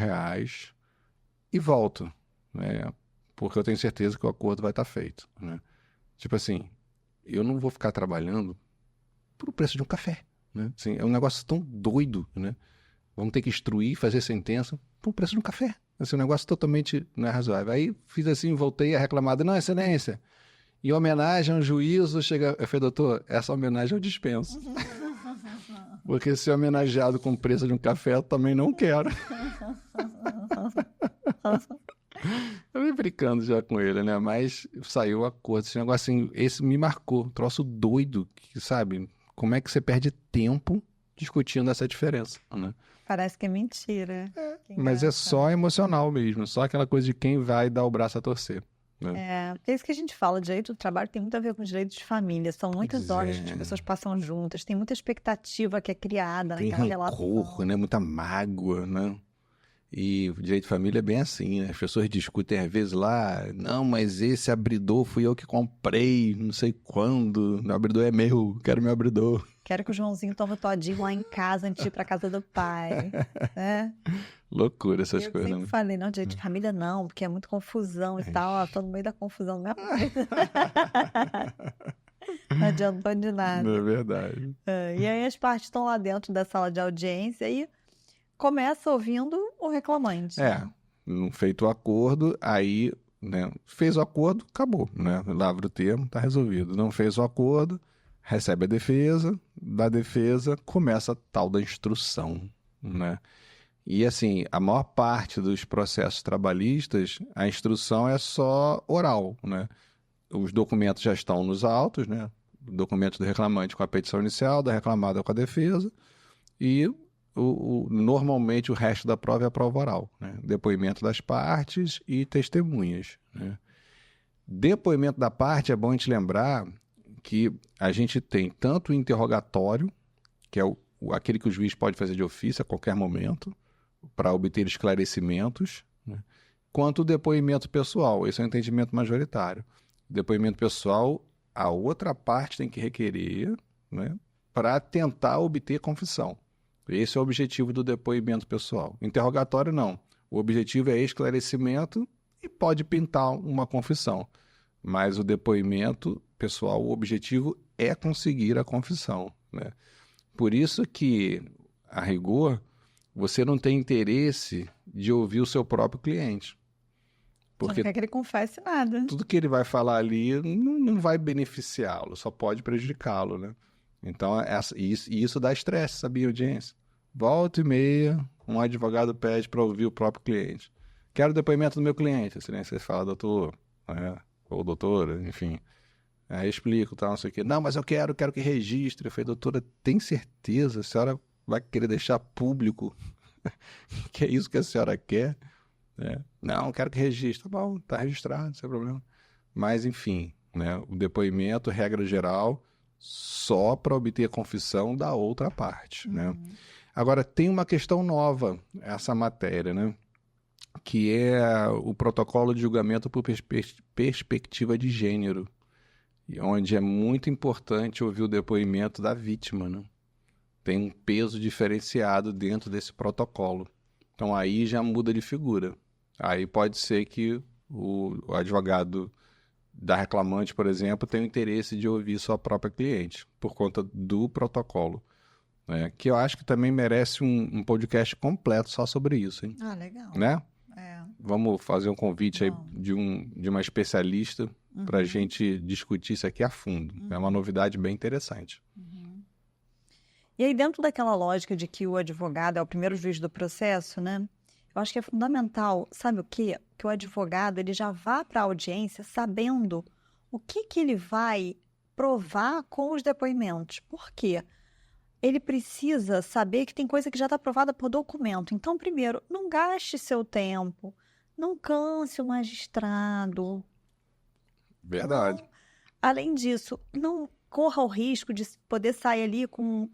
e volto, né? Porque eu tenho certeza que o acordo vai estar feito, né? Tipo assim, eu não vou ficar trabalhando por o preço de um café, né? Assim, é um negócio tão doido, né? Vamos ter que instruir, fazer sentença por o preço de um café. Esse é um negócio totalmente não é razoável. Aí fiz assim, voltei a reclamada, não, excelência, em homenagem ao juízo, eu falei, doutor, essa homenagem eu dispenso. Porque ser homenageado com o preço de um café, eu também não quero. Eu vim brincando já com ele, né? Mas saiu o acordo. Esse negócio assim, esse me marcou. Troço doido, que, sabe? Como é que você perde tempo discutindo essa diferença, né? Parece que é mentira. Mas é só emocional mesmo. Só aquela coisa de quem vai dar o braço a torcer. É isso que a gente fala, direito do trabalho tem muito a ver com direito de família, são muitas horas que as pessoas passam juntas, tem muita expectativa que é criada tem naquela rancor, relação. né? Muita mágoa, né? E o direito de família é bem assim, né? As pessoas discutem às vezes lá, não, mas esse abridor fui eu que comprei, não sei quando, meu abridor é meu, quero meu abridor. Quero que o Joãozinho tome o todinho lá em casa antes de ir pra casa do pai, né? Loucura essas Eu coisas, sempre né? falei, não, direito de família não, porque é muita confusão e tal, ó, tô no meio da confusão mesmo. Não adiantou de nada. Não é verdade. E aí as partes estão lá dentro da sala de audiência e começa ouvindo o reclamante. Não feito o acordo, aí, né, fez o acordo, acabou, né? Lavra o termo, tá resolvido. Não fez o acordo, recebe a defesa, da defesa começa a tal da instrução, né? E assim, a maior parte dos processos trabalhistas, a instrução é só oral, né? Os documentos já estão nos autos, né? O documento do reclamante com a petição inicial, da reclamada com a defesa, e normalmente o resto da prova é a prova oral, né? Depoimento das partes e testemunhas, né? Depoimento da parte, é bom a gente lembrar que a gente tem tanto o interrogatório, que é aquele que o juiz pode fazer de ofício a qualquer momento, para obter esclarecimentos, né? Quanto o depoimento pessoal. Esse é o entendimento majoritário. Depoimento pessoal, a outra parte tem que requerer, né, para tentar obter confissão. Esse é o objetivo do depoimento pessoal. Interrogatório, não. O objetivo é esclarecimento e pode pintar uma confissão. Mas o depoimento pessoal, o objetivo é conseguir a confissão, né? Por isso que, a rigor, você não tem interesse de ouvir o seu próprio cliente. Porque não quer que ele confesse nada. Tudo que ele vai falar ali não vai beneficiá-lo, só pode prejudicá-lo, né? Então, isso dá estresse, sabia, audiência? Volta e meia, um advogado pede para ouvir o próprio cliente. Quero o depoimento do meu cliente. Assim, né? Você fala, doutor, ou doutora, enfim. Aí eu explico, tal, não sei o quê. Não, mas eu quero que registre. Eu falei, doutora, tem certeza? A senhora vai querer deixar público que é isso que a senhora quer? Não, quero que registre. Tá bom, tá registrado, sem problema. Mas, enfim, né? O depoimento, regra geral, só para obter a confissão da outra parte, né? Agora, tem uma questão nova, essa matéria, né? Que é o protocolo de julgamento por perspectiva de gênero, onde é muito importante ouvir o depoimento da vítima, né? Tem um peso diferenciado dentro desse protocolo. Então, aí já muda de figura. Aí pode ser que o advogado da reclamante, por exemplo, tenha o interesse de ouvir sua própria cliente, por conta do protocolo. Que eu acho que também merece um podcast completo só sobre isso, hein? Ah, legal. Né? É. Vamos fazer um convite aí de uma especialista para a gente discutir isso aqui a fundo. É uma novidade bem interessante. E aí, dentro daquela lógica de que o advogado é o primeiro juiz do processo, né? Eu acho que é fundamental, sabe o quê? Que o advogado ele já vá para a audiência sabendo o que ele vai provar com os depoimentos. Por quê? Ele precisa saber que tem coisa que já está provada por documento. Então, primeiro, não gaste seu tempo, não canse o magistrado. Verdade. Não, além disso, não corra o risco de poder sair ali com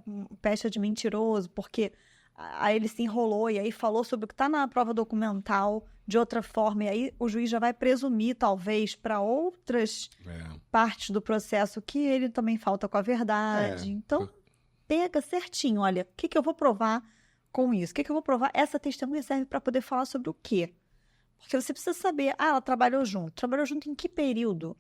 um pecha de mentiroso, porque aí ele se enrolou e aí falou sobre o que está na prova documental de outra forma, e aí o juiz já vai presumir, talvez, para outras partes do processo que ele também falta com a verdade. Então, pega certinho, olha, o que eu vou provar com isso? O que eu vou provar? Essa testemunha serve para poder falar sobre o quê? Porque você precisa saber, ela trabalhou junto. Trabalhou junto em que período?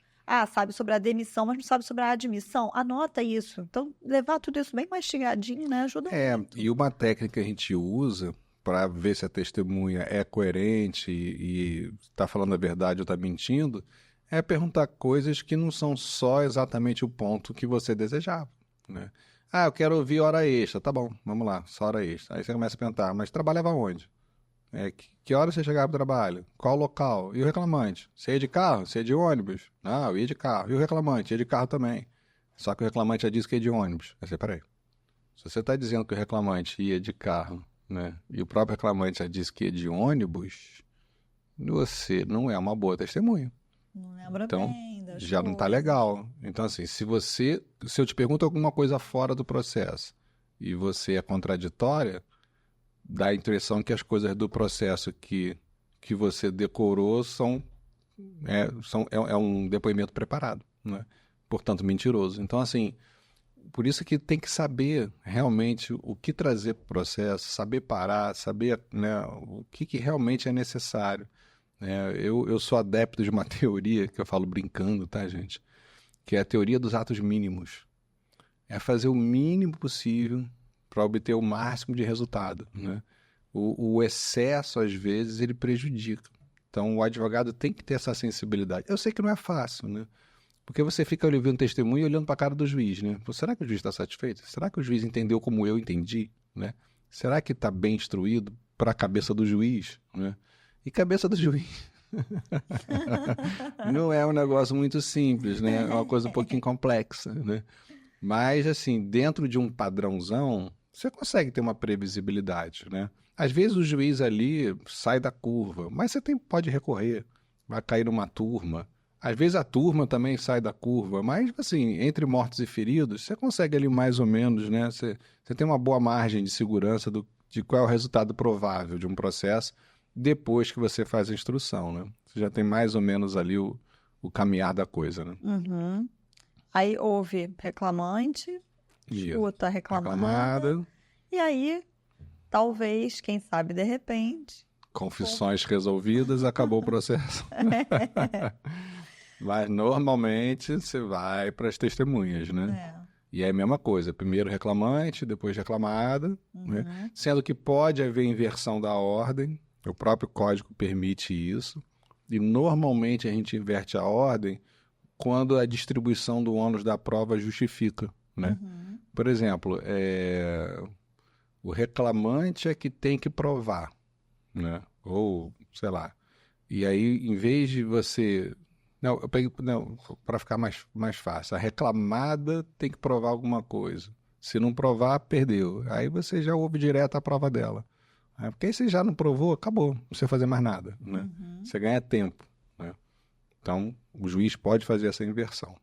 Sabe sobre a demissão, mas não sabe sobre a admissão. Anota isso. Então, levar tudo isso bem mastigadinho, né? Ajuda muito. E uma técnica que a gente usa para ver se a testemunha é coerente e está falando a verdade ou está mentindo, é perguntar coisas que não são só exatamente o ponto que você desejava, né? Eu quero ouvir hora extra. Tá bom, vamos lá, só hora extra. Aí você começa a perguntar, mas trabalhava onde? Que hora você chegava para o trabalho? Qual local? E o reclamante? Você ia de carro? Você ia de ônibus? Não, eu ia de carro. E o reclamante? Ia de carro também. Só que o reclamante já disse que ia de ônibus. Aí você, peraí. Se você está dizendo que o reclamante ia de carro, né? E o próprio reclamante já disse que ia de ônibus, você não é uma boa testemunha. Não lembra então, bem das já não está coisas. legal. Então, assim, se eu te pergunto alguma coisa fora do processo e você é contraditória, dá a impressão que as coisas do processo que você decorou é um depoimento preparado, né? Portanto, mentiroso. Então, assim, por isso que tem que saber realmente o que trazer para o processo, saber parar, saber, né, o que realmente é necessário. Eu sou adepto de uma teoria que eu falo brincando, tá, gente? Que é a teoria dos atos mínimos. É fazer o mínimo possível para obter o máximo de resultado, né? O excesso, às vezes, ele prejudica. Então, o advogado tem que ter essa sensibilidade. Eu sei que não é fácil, né? Porque você fica ouvindo testemunho e olhando para a cara do juiz, né? Será que o juiz está satisfeito? Será que o juiz entendeu como eu entendi, né? Será que está bem instruído para a cabeça do juiz, né? E cabeça do juiz não é um negócio muito simples, né? É uma coisa um pouquinho complexa, né? Mas, assim, dentro de um padrãozão, você consegue ter uma previsibilidade, né? Às vezes o juiz ali sai da curva, mas você pode recorrer, vai cair numa turma. Às vezes a turma também sai da curva, mas, assim, entre mortos e feridos, você consegue ali mais ou menos, né? Você tem uma boa margem de segurança de qual é o resultado provável de um processo depois que você faz a instrução, né? Você já tem mais ou menos ali o caminhar da coisa, né? Uhum. Aí houve reclamante, escuta reclamada. E aí, talvez, quem sabe de repente... Confissões resolvidas, acabou o processo. Mas normalmente você vai para as testemunhas, né? E é a mesma coisa, primeiro reclamante, depois reclamada, né? Sendo que pode haver inversão da ordem, o próprio código permite isso, e normalmente a gente inverte a ordem quando a distribuição do ônus da prova justifica, né? Por exemplo, o reclamante é que tem que provar, né? Ou, sei lá. E aí, em vez de você... Não, eu peguei, não, para ficar mais fácil. A reclamada tem que provar alguma coisa. Se não provar, perdeu. Aí você já ouve direto a prova dela. Porque aí você já não provou, acabou. Não precisa fazer mais nada, né? Você ganha tempo, né? Então, o juiz pode fazer essa inversão.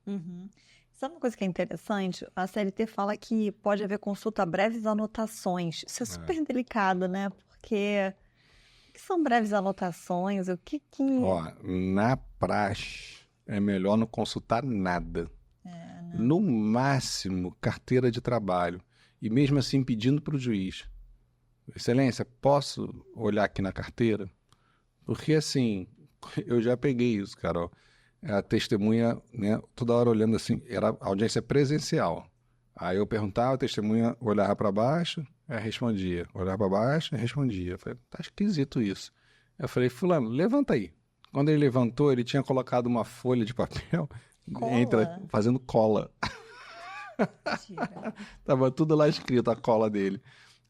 Sabe uma coisa que é interessante? A CLT fala que pode haver consulta breves anotações. Isso é super delicado, né? Porque o que são breves anotações? O que que... Ó, na praxe, é melhor não consultar nada. né? No máximo, carteira de trabalho. E mesmo assim, pedindo para o juiz. Excelência, posso olhar aqui na carteira? Porque assim, eu já peguei isso, Carol. A testemunha, né, toda hora olhando assim, era audiência presencial. Aí eu perguntava, a testemunha olhava para baixo, respondia. Olhava para baixo, respondia. Eu falei, tá esquisito isso. Eu falei, fulano, levanta aí. Quando ele levantou, ele tinha colocado uma folha de papel fazendo cola. Tava tudo lá escrito, a cola dele.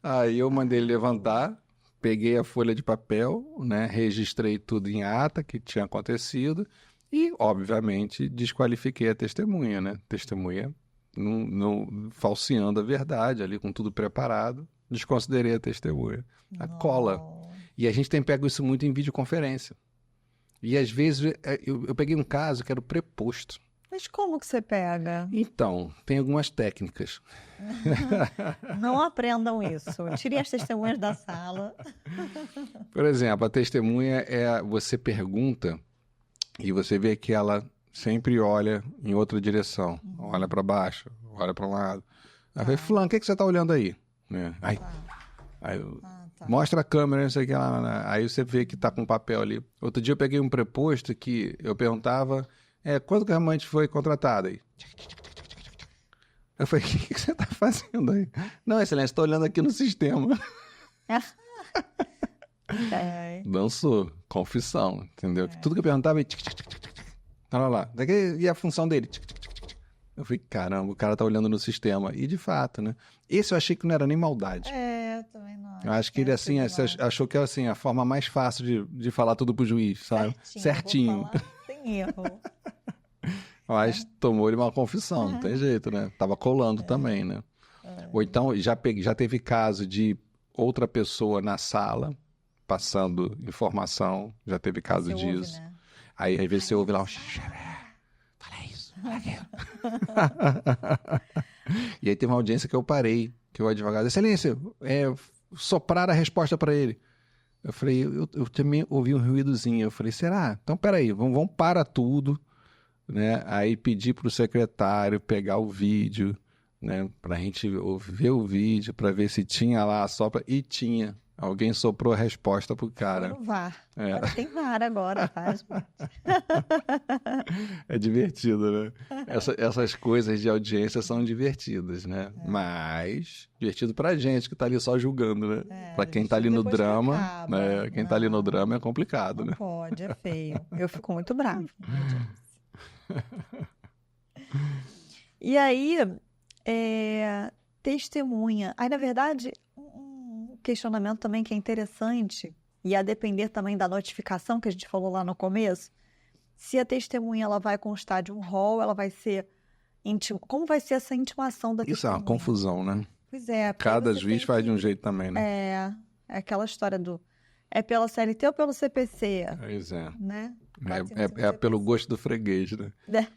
Aí eu mandei ele levantar, peguei a folha de papel, né, registrei tudo em ata que tinha acontecido e, obviamente, desqualifiquei a testemunha, né? Testemunha não falseando a verdade ali, com tudo preparado, desconsiderei a testemunha. A cola. E a gente tem pego isso muito em videoconferência. E às vezes eu peguei um caso que era o preposto. Mas como que você pega? Então, tem algumas técnicas. Não aprendam isso. Tirem as testemunhas da sala. Por exemplo, a testemunha você pergunta e você vê que ela sempre olha em outra direção. Olha para baixo, olha para um lado. Aí eu falei, fulano, o que você está olhando aí? Aí mostra a câmera, não sei o que lá. Aí você vê que está com papel ali. Outro dia eu peguei um preposto que eu perguntava, quando que a amante foi contratada aí? Eu falei, o que você está fazendo aí? Não, excelência, estou olhando aqui no sistema. Dançou, confissão, entendeu? Tudo que eu perguntava, olha lá, e a função dele? Eu falei, caramba, o cara tá olhando no sistema. E de fato, né? Esse eu achei que não era nem maldade. Eu também não. Eu acho que ele, assim, achou que era assim, a forma mais fácil de falar tudo pro juiz, sabe? Certinho. Vou falar sem erro. Mas tomou ele uma confissão, não tem jeito, né? Tava colando também, né? Ou então, já teve caso de outra pessoa na sala, passando informação, já teve caso disso. Ouve, né? Aí, às vezes, você ouve lá fala isso, fala aquilo. E aí teve uma audiência que eu parei, que o advogado, excelência, soprar a resposta para ele. Eu falei, eu também ouvi um ruídozinho. Eu falei, será? Então, peraí, vamos parar tudo, né? Aí pedir para o secretário pegar o vídeo, né? Para a gente ver o vídeo, para ver se tinha lá a sopra. E tinha. Alguém soprou a resposta pro cara. Foi no VAR. Tem VAR agora, faz. É divertido, né? Essas coisas de audiência são divertidas, né? Mas divertido pra gente que tá ali só julgando, né? Pra quem tá ali no drama, né? Quem tá ali no drama é complicado, né? Pode, é feio. Eu fico muito brava. E aí, testemunha. Aí, na verdade, questionamento também que é interessante, e a depender também da notificação que a gente falou lá no começo, se a testemunha ela vai constar de um rol, ela vai ser como vai ser essa intimação da testemunha? Isso é uma confusão, né? Pois é. Cada juiz faz de um jeito também, né? É aquela história do pela CLT ou pelo CPC? Pois é. Né? É pelo gosto do freguês, né?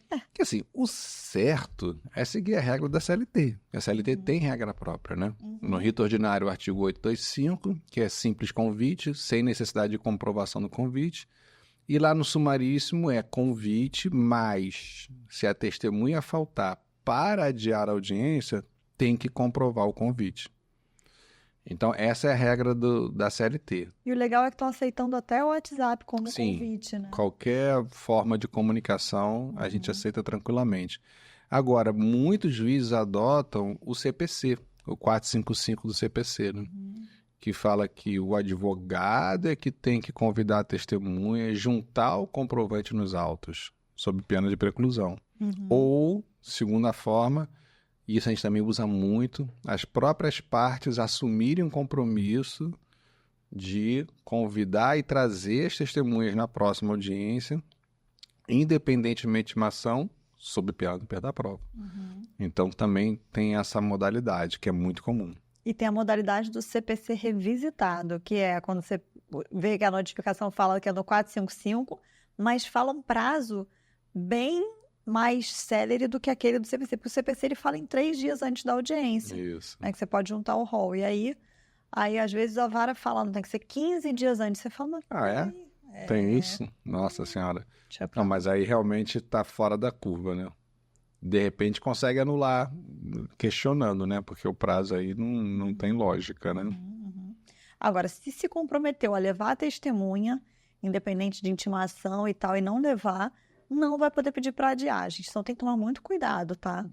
Porque assim, o certo é seguir a regra da CLT. A CLT tem regra própria, né? No rito ordinário, o artigo 825, que é simples convite, sem necessidade de comprovação do convite. E lá no sumaríssimo é convite, mas se a testemunha faltar para adiar a audiência, tem que comprovar o convite. Então, essa é a regra da CLT. E o legal é que estão aceitando até o WhatsApp como Sim, convite, né? Qualquer forma de comunicação a gente aceita tranquilamente. Agora, muitos juízes adotam o CPC, o 455 do CPC, né? Que fala que o advogado é que tem que convidar a testemunha e juntar o comprovante nos autos, sob pena de preclusão. Ou, segunda forma, Isso a gente também usa muito, as próprias partes assumirem um compromisso de convidar e trazer as testemunhas na próxima audiência, independentemente de uma ação, sob pena do perda da prova. Então também tem essa modalidade, que é muito comum. E tem a modalidade do CPC revisitado, que é quando você vê que a notificação fala que é no 455, mas fala um prazo bem mais célere do que aquele do CPC, porque o CPC ele fala em 3 dias antes da audiência, Isso. né, que você pode juntar o rol. E aí às vezes a vara fala, não tem que ser 15 dias antes. Você fala, mas Tem isso? Nossa Senhora. Não, mas aí realmente está fora da curva, né? De repente consegue anular, questionando, né? Porque o prazo aí não tem lógica, né? Agora, se comprometeu a levar a testemunha, independente de intimação e tal, e não levar, não vai poder pedir para adiar, gente. Então tem que tomar muito cuidado, tá?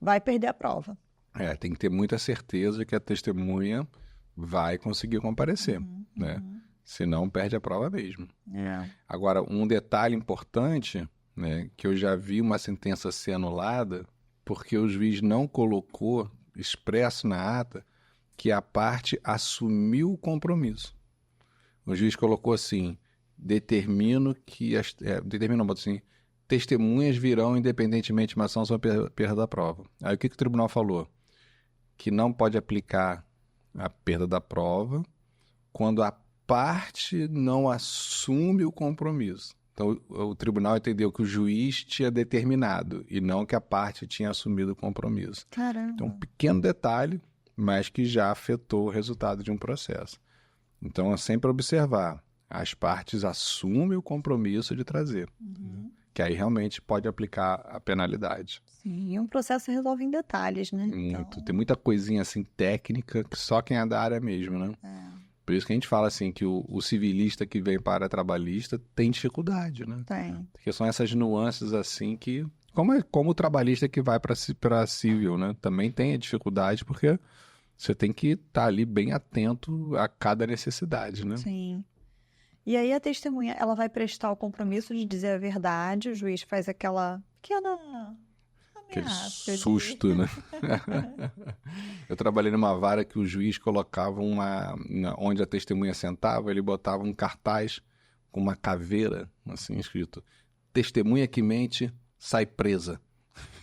Vai perder a prova. Tem que ter muita certeza que a testemunha vai conseguir comparecer, né? Senão perde a prova mesmo. Agora, um detalhe importante, né, que eu já vi uma sentença ser anulada porque o juiz não colocou expresso na ata que a parte assumiu o compromisso. O juiz colocou assim, testemunhas virão independentemente de uma ação sobre a perda da prova. Aí o que o tribunal falou? Que não pode aplicar a perda da prova quando a parte não assume o compromisso. Então, o tribunal entendeu que o juiz tinha determinado e não que a parte tinha assumido o compromisso. Caramba. Então, um pequeno detalhe, mas que já afetou o resultado de um processo. Então, é sempre observar. As partes assumem o compromisso de trazer. Que aí realmente pode aplicar a penalidade. Sim, e um processo se resolve em detalhes, né? Muito. Então... Tem muita coisinha assim técnica que só quem é da área mesmo, né? Por isso que a gente fala assim que o civilista que vem para a área trabalhista tem dificuldade, né? Tem. Porque são essas nuances assim que... Como o trabalhista que vai para civil, né? Também tem a dificuldade porque você tem que estar ali bem atento a cada necessidade, né? Sim. E aí a testemunha, ela vai prestar o compromisso de dizer a verdade, o juiz faz aquela pequena Aquele ameaça. susto, né? Eu trabalhei numa vara que o juiz colocava onde a testemunha sentava, ele botava um cartaz com uma caveira, assim, escrito, testemunha que mente, sai presa.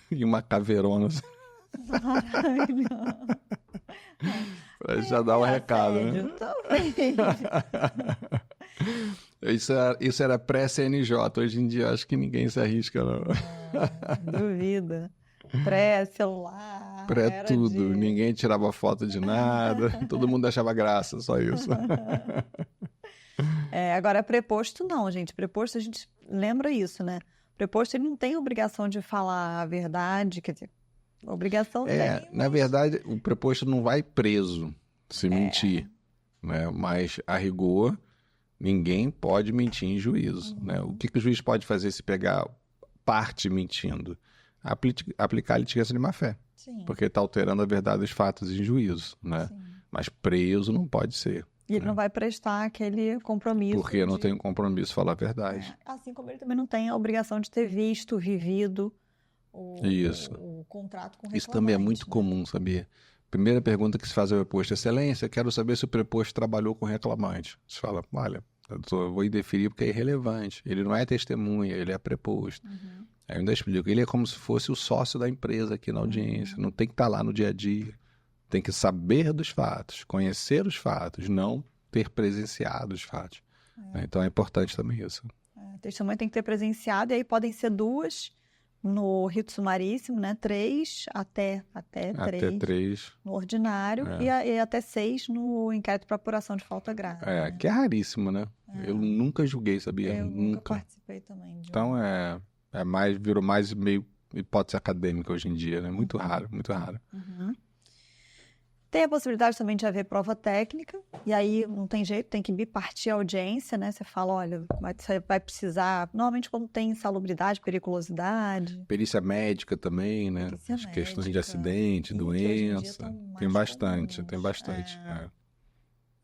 E uma caveirona. Assim. Pra já dar um recado, né? Isso era pré-CNJ. Hoje em dia acho que ninguém se arrisca, não. Duvida. Pré-celular. Pré-tudo. Ninguém tirava foto de nada. Todo mundo achava graça, só isso. Agora, preposto não, gente. Preposto, a gente lembra isso, né? Preposto, ele não tem obrigação de falar a verdade, quer dizer, obrigação tem. Na verdade, o preposto não vai preso se mentir, né? Mas, a rigor, ninguém pode mentir em juízo, né? O que o juiz pode fazer se pegar parte mentindo? Aplicar a litigância de má-fé. Sim. Porque está alterando a verdade dos fatos em juízo, né? Sim. Mas preso não pode ser. E ele não vai prestar aquele compromisso. Porque não tem um compromisso de falar a verdade. Assim como ele também não tem a obrigação de ter visto, vivido o contrato com o reclamante. Isso também é muito comum, sabia? Primeira pergunta que se faz ao preposto: Excelência, quero saber se o preposto trabalhou com o reclamante. Você fala, olha, eu vou indeferir porque é irrelevante. Ele não é testemunha, ele é preposto. Aí eu ainda explico, ele é como se fosse o sócio da empresa aqui na audiência. Não tem que estar lá no dia a dia. Tem que saber dos fatos, conhecer os fatos, não ter presenciado os fatos. Então é importante também isso. A testemunha tem que ter presenciado, e aí podem ser 2 no rito sumaríssimo, né? 3 até 3 no ordinário e até 6 no inquérito para apuração de falta grave. Né? Que é raríssimo, né? Eu nunca julguei, sabia? Eu nunca participei também. Então virou mais meio hipótese acadêmica hoje em dia, né? Muito raro, muito raro. Tem a possibilidade também de haver prova técnica, e aí não tem jeito, tem que bipartir a audiência, né? Você fala, olha, você vai precisar, normalmente quando tem insalubridade, periculosidade. Perícia médica também, né? As questões de acidente, doença. Tem bastante.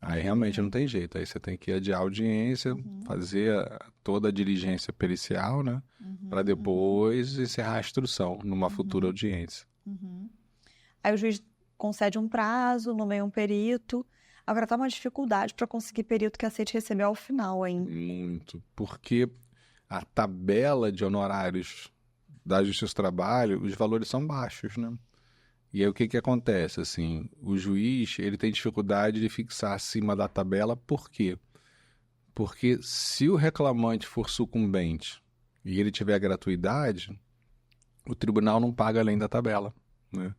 Aí realmente não tem jeito, aí você tem que adiar a audiência, fazer toda a diligência pericial, né? Para depois encerrar a instrução numa futura audiência. aí o juiz concede um prazo, nomeia um perito. Agora tá uma dificuldade para conseguir perito que aceite receber ao final, hein? Muito. Porque a tabela de honorários da Justiça do Trabalho, os valores são baixos, né? E aí o que acontece? Assim, o juiz ele tem dificuldade de fixar acima da tabela, por quê? Porque se o reclamante for sucumbente e ele tiver gratuidade, o tribunal não paga além da tabela, né?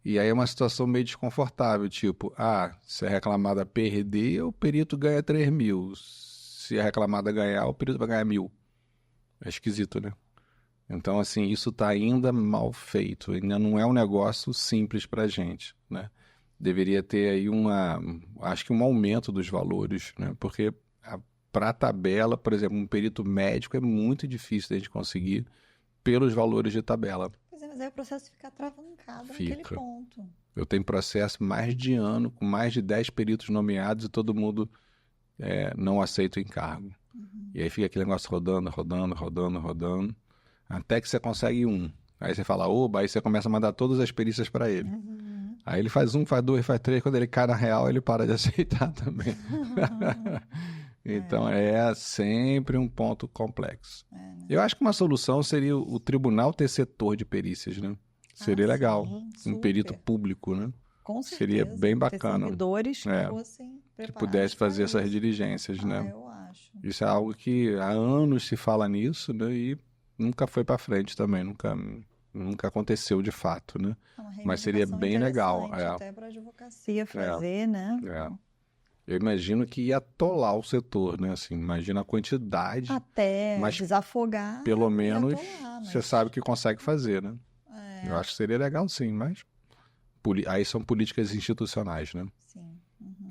E aí é uma situação meio desconfortável, tipo, se a reclamada perder, o perito ganha 3 mil. Se a reclamada ganhar, o perito vai ganhar 1.000. É esquisito, né? Então, assim, isso está ainda mal feito. Ainda não é um negócio simples para a gente, né? Deveria ter aí acho que um aumento dos valores, né? Porque para a tabela, por exemplo, um perito médico é muito difícil de a gente conseguir pelos valores de tabela. Pois é, mas aí o processo fica atravancado naquele ponto. Eu tenho processo mais de ano, com mais de 10 peritos nomeados e todo mundo não aceita o encargo. E aí fica aquele negócio rodando, até que você consegue um. Aí você fala, oba, aí você começa a mandar todas as perícias para ele. Aí ele faz 1, faz 2, faz 3, quando ele cai na real, ele para de aceitar também. Então é sempre um ponto complexo. Eu acho que uma solução seria o tribunal ter setor de perícias, né? Seria legal. Sim, um perito público, né? Com certeza. Seria bem bacana. Ter servidores que fossem preparados que pudesse fazer essas diligências, né? Eu acho. Isso é algo que há anos se fala nisso, né? E nunca foi para frente também, nunca aconteceu de fato, né? Mas seria bem legal. Até para a advocacia fazer, né? Eu imagino que ia atolar o setor, né? Assim, imagina a quantidade. Até desafogar. Pelo menos você sabe que consegue fazer, né? Eu acho que seria legal sim, mas aí são políticas institucionais, né? Sim.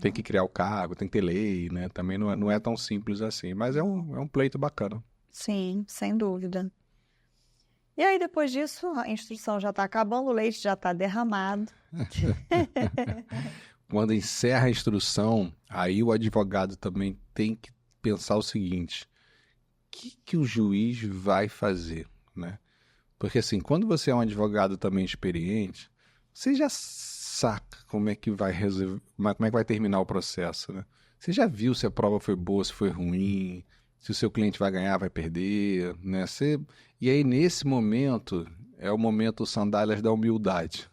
Tem que criar o cargo, tem que ter lei, né? Também não é tão simples assim, mas é um pleito bacana. Sim, sem dúvida. E aí, depois disso, a instrução já está acabando, o leite já está derramado. Quando encerra a instrução, aí o advogado também tem que pensar o seguinte: o que o juiz vai fazer, né? Porque assim, quando você é um advogado também experiente, você já saca como é que vai resolver, como é que vai terminar o processo, né? Você já viu se a prova foi boa, se foi ruim, se o seu cliente vai ganhar, vai perder, né? E aí, nesse momento, é o momento sandálias da humildade.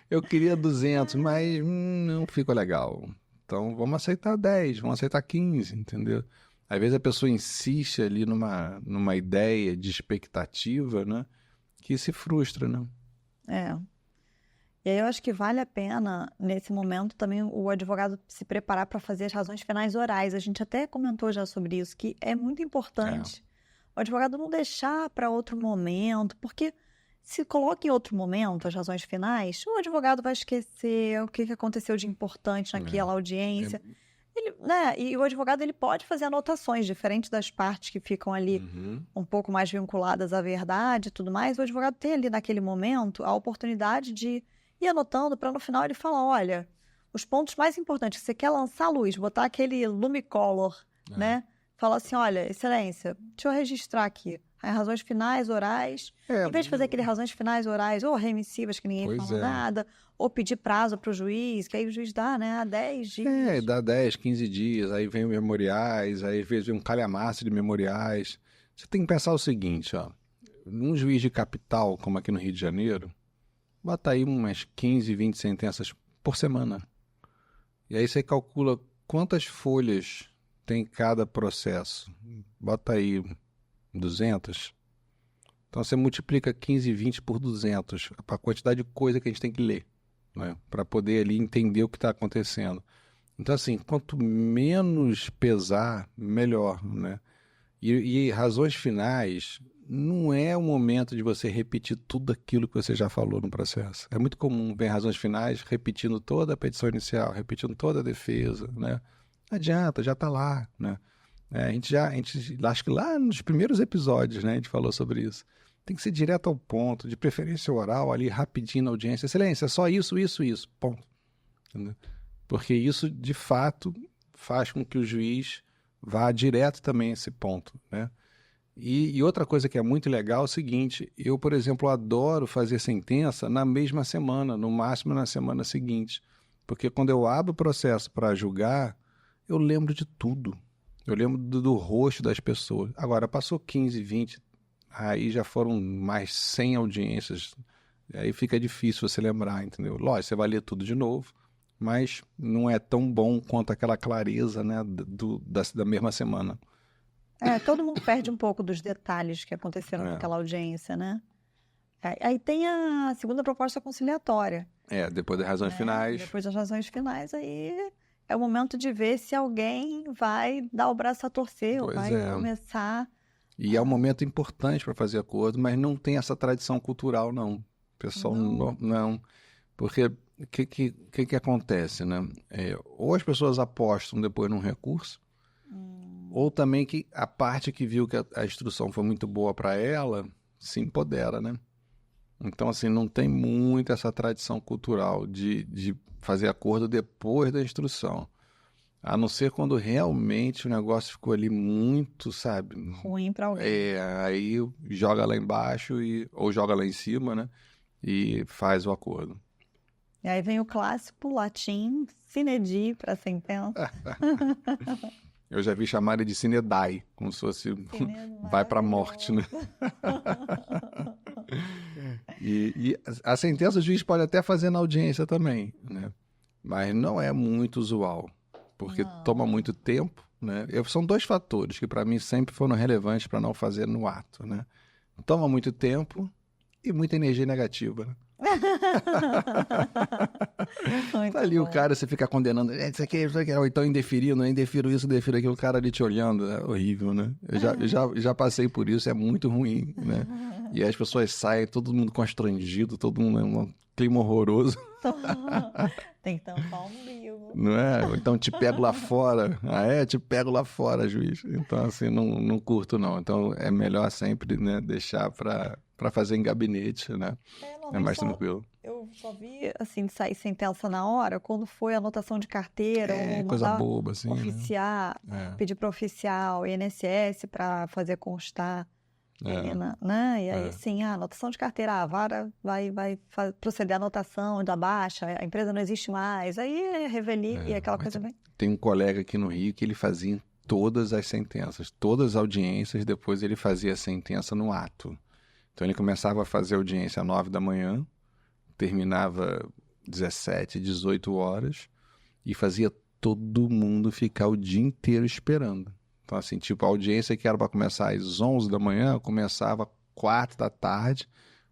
Eu queria 200, mas não ficou legal. Então, vamos aceitar 10, vamos aceitar 15, entendeu? Às vezes a pessoa insiste ali numa ideia de expectativa, né? Que se frustra, né? E aí eu acho que vale a pena, nesse momento, também o advogado se preparar para fazer as razões finais orais. A gente até comentou já sobre isso, que é muito importante o advogado não deixar para outro momento, porque se coloca em outro momento as razões finais, o advogado vai esquecer o que aconteceu de importante naquela audiência. E o advogado ele pode fazer anotações, diferente das partes que ficam ali um pouco mais vinculadas à verdade e tudo mais. O advogado tem ali naquele momento a oportunidade de ir anotando para no final ele falar, olha, os pontos mais importantes, você quer lançar a luz, botar aquele lumicolor, né? Falar assim, olha, excelência, deixa eu registrar aqui as razões finais orais. Em vez de fazer aquelas razões finais orais ou remissivas que ninguém fala nada, ou pedir prazo para o juiz, que aí o juiz dá, né, 10 dias. Dá 10, 15 dias, aí vem memoriais, aí às vezes vem um calhamaço de memoriais. Você tem que pensar o seguinte, ó, num juiz de capital, como aqui no Rio de Janeiro, bota aí umas 15, 20 sentenças por semana. E aí você calcula quantas folhas tem cada processo. Bota aí 200. Então você multiplica 15, 20 por 200, a quantidade de coisa que a gente tem que ler, né? Para poder ali entender o que está acontecendo. Então assim, quanto menos pesar, melhor, né? E razões finais não é o momento de você repetir tudo aquilo que você já falou no processo. É muito comum ver razões finais repetindo toda a petição inicial, repetindo toda a defesa, né? Não adianta, já está lá, né? Acho que lá nos primeiros episódios, né, a gente falou sobre isso. Tem que ser direto ao ponto, de preferência oral, ali rapidinho na audiência. Excelência, é só isso, ponto. Entendeu? Porque isso, de fato, faz com que o juiz vá direto também a esse ponto, né? E outra coisa que é muito legal é o seguinte, eu, por exemplo, adoro fazer sentença na mesma semana, no máximo na semana seguinte. Porque quando eu abro o processo para julgar, eu lembro de tudo. Eu lembro do rosto das pessoas. Agora, passou 15, 20, aí já foram mais 100 audiências. Aí fica difícil você lembrar, entendeu? Lógico, você vai ler tudo de novo, mas não é tão bom quanto aquela clareza, né, da mesma semana. Todo mundo perde um pouco dos detalhes que aconteceram naquela audiência, né? Aí tem a segunda proposta conciliatória. Depois das razões finais. Depois das razões finais, aí é o momento de ver se alguém vai dar o braço a torcer, ou vai começar... E é um momento importante para fazer acordo, mas não tem essa tradição cultural, não. O pessoal não. Porque o que acontece, né? Ou as pessoas apostam depois num recurso, ou também que a parte que viu que a instrução foi muito boa para ela se empodera, né? Então, assim, não tem muito essa tradição cultural de fazer acordo depois da instrução. A não ser quando realmente o negócio ficou ali muito, sabe? Ruim para alguém. Aí joga lá embaixo ou joga lá em cima, né? E faz o acordo. E aí vem o clássico latim, sine die para sentença. Eu já vi chamar de sine die, como se fosse vai para a morte, né? E a sentença o juiz pode até fazer na audiência também, né? Mas não é muito usual, porque toma muito tempo, né? São dois fatores que para mim sempre foram relevantes para não fazer no ato, né? Toma muito tempo e muita energia negativa, né? Tá ali bom. O cara, você fica condenando, isso aqui, ou então indeferindo, indefiro isso, indefiro aquilo, o cara ali te olhando, é horrível, né? Eu já passei por isso, é muito ruim, né? E aí as pessoas saem, todo mundo constrangido, todo mundo um clima horroroso. Tem que tampar um umbigo. Não é? Ou então te pego lá fora. Te pego lá fora, juiz. Então, assim, não curto, não. Então, é melhor sempre, né, deixar para fazer em gabinete, né? É mais tranquilo. Eu só vi, assim, de sair sentença na hora, quando foi anotação de carteira, ou coisa boba, assim, oficiar, pedir para oficial, INSS para fazer constar. Né? E aí, sim, a anotação de carteira, a vara vai proceder à anotação da baixa, a empresa não existe mais, aí é revelia e aquela coisa bem... Tem um colega aqui no Rio que ele fazia todas as sentenças, todas as audiências, depois ele fazia a sentença no ato. Então ele começava a fazer a audiência às 9 da manhã, terminava 17, 18 horas e fazia todo mundo ficar o dia inteiro esperando. Então, assim, tipo, a audiência que era para começar às 11 da manhã, começava às 4 da tarde,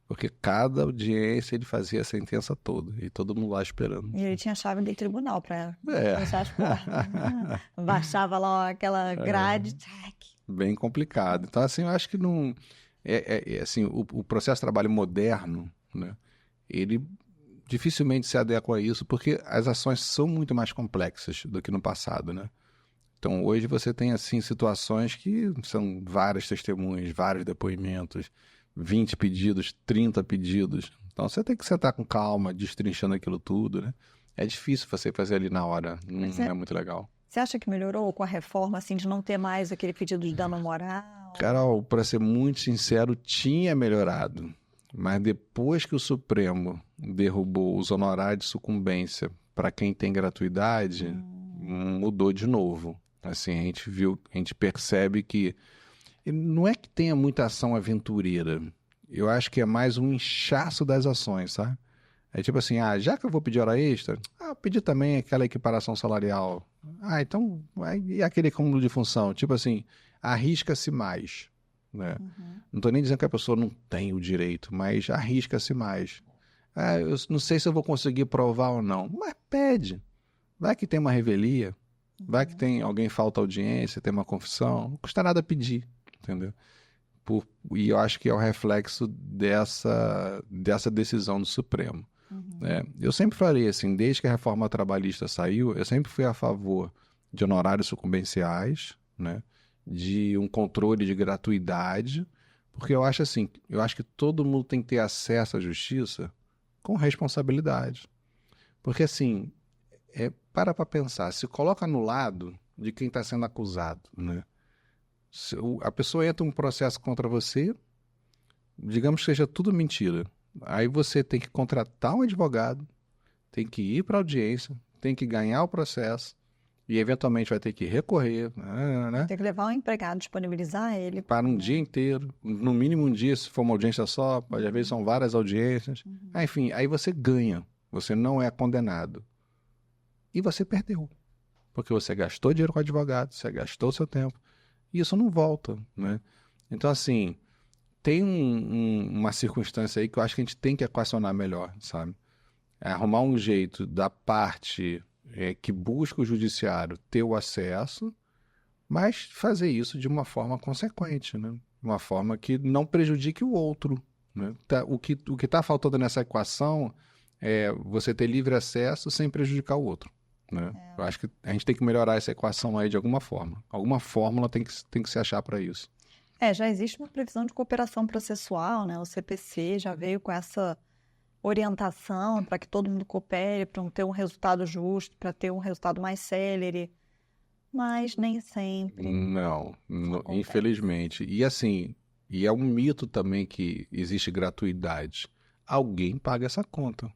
porque cada audiência ele fazia a sentença toda, e todo mundo lá esperando. E ele tinha chave de tribunal para fechar as portas. Baixava lá aquela grade. Bem complicado. Então, assim, eu acho que não... assim, o processo de trabalho moderno, né, ele dificilmente se adequa a isso, porque as ações são muito mais complexas do que no passado, né? Então, hoje você tem, assim, situações que são várias testemunhas, vários depoimentos, 20 pedidos, 30 pedidos. Então, você tem que sentar com calma, destrinchando aquilo tudo, né? É difícil você fazer ali na hora, não é muito legal. Você acha que melhorou com a reforma, assim, de não ter mais aquele pedido de dano moral? Carol, para ser muito sincero, tinha melhorado. Mas depois que o Supremo derrubou os honorários de sucumbência para quem tem gratuidade, mudou de novo. Assim, a gente percebe que não é que tenha muita ação aventureira. Eu acho que é mais um inchaço das ações, sabe? É tipo assim, já que eu vou pedir hora extra, pedir também aquela equiparação salarial. Então, e aquele acúmulo de função? Tipo assim, arrisca-se mais, né? Não estou nem dizendo que a pessoa não tem o direito, mas arrisca-se mais. Eu não sei se eu vou conseguir provar ou não, mas pede. Vai que tem uma revelia, vai que tem alguém falta audiência, tem uma confissão, não custa nada pedir, entendeu? E eu acho que é o reflexo dessa decisão do Supremo. Eu sempre falei assim, desde que a reforma trabalhista saiu, eu sempre fui a favor de honorários sucumbenciais, né, de um controle de gratuidade, porque eu acho assim, que todo mundo tem que ter acesso à justiça com responsabilidade. Porque assim, para pensar, se coloca no lado de quem está sendo acusado, né? A pessoa entra um processo contra você, digamos que seja tudo mentira. Aí você tem que contratar um advogado, tem que ir para a audiência, tem que ganhar o processo e eventualmente vai ter que recorrer, né? Tem que levar um empregado, disponibilizar ele. Para um dia inteiro, no mínimo um dia, se for uma audiência só, às vezes são várias audiências. Enfim, aí você ganha, você não é condenado. E você perdeu, porque você gastou dinheiro com o advogado, você gastou seu tempo, e isso não volta, né? Então, assim, tem uma circunstância aí que eu acho que a gente tem que equacionar melhor, sabe? É arrumar um jeito da parte que busca o judiciário ter o acesso, mas fazer isso de uma forma consequente, né? Uma forma que não prejudique o outro, né? O que está faltando nessa equação é você ter livre acesso sem prejudicar o outro, né? Eu acho que a gente tem que melhorar essa equação aí de alguma forma. Alguma fórmula tem que se achar para isso. Já existe uma previsão de cooperação processual, né? O CPC já veio com essa orientação para que todo mundo coopere, para ter um resultado justo, para ter um resultado mais célere, mas nem sempre. Não, infelizmente. E assim, é um mito também que existe gratuidade. Alguém paga essa conta.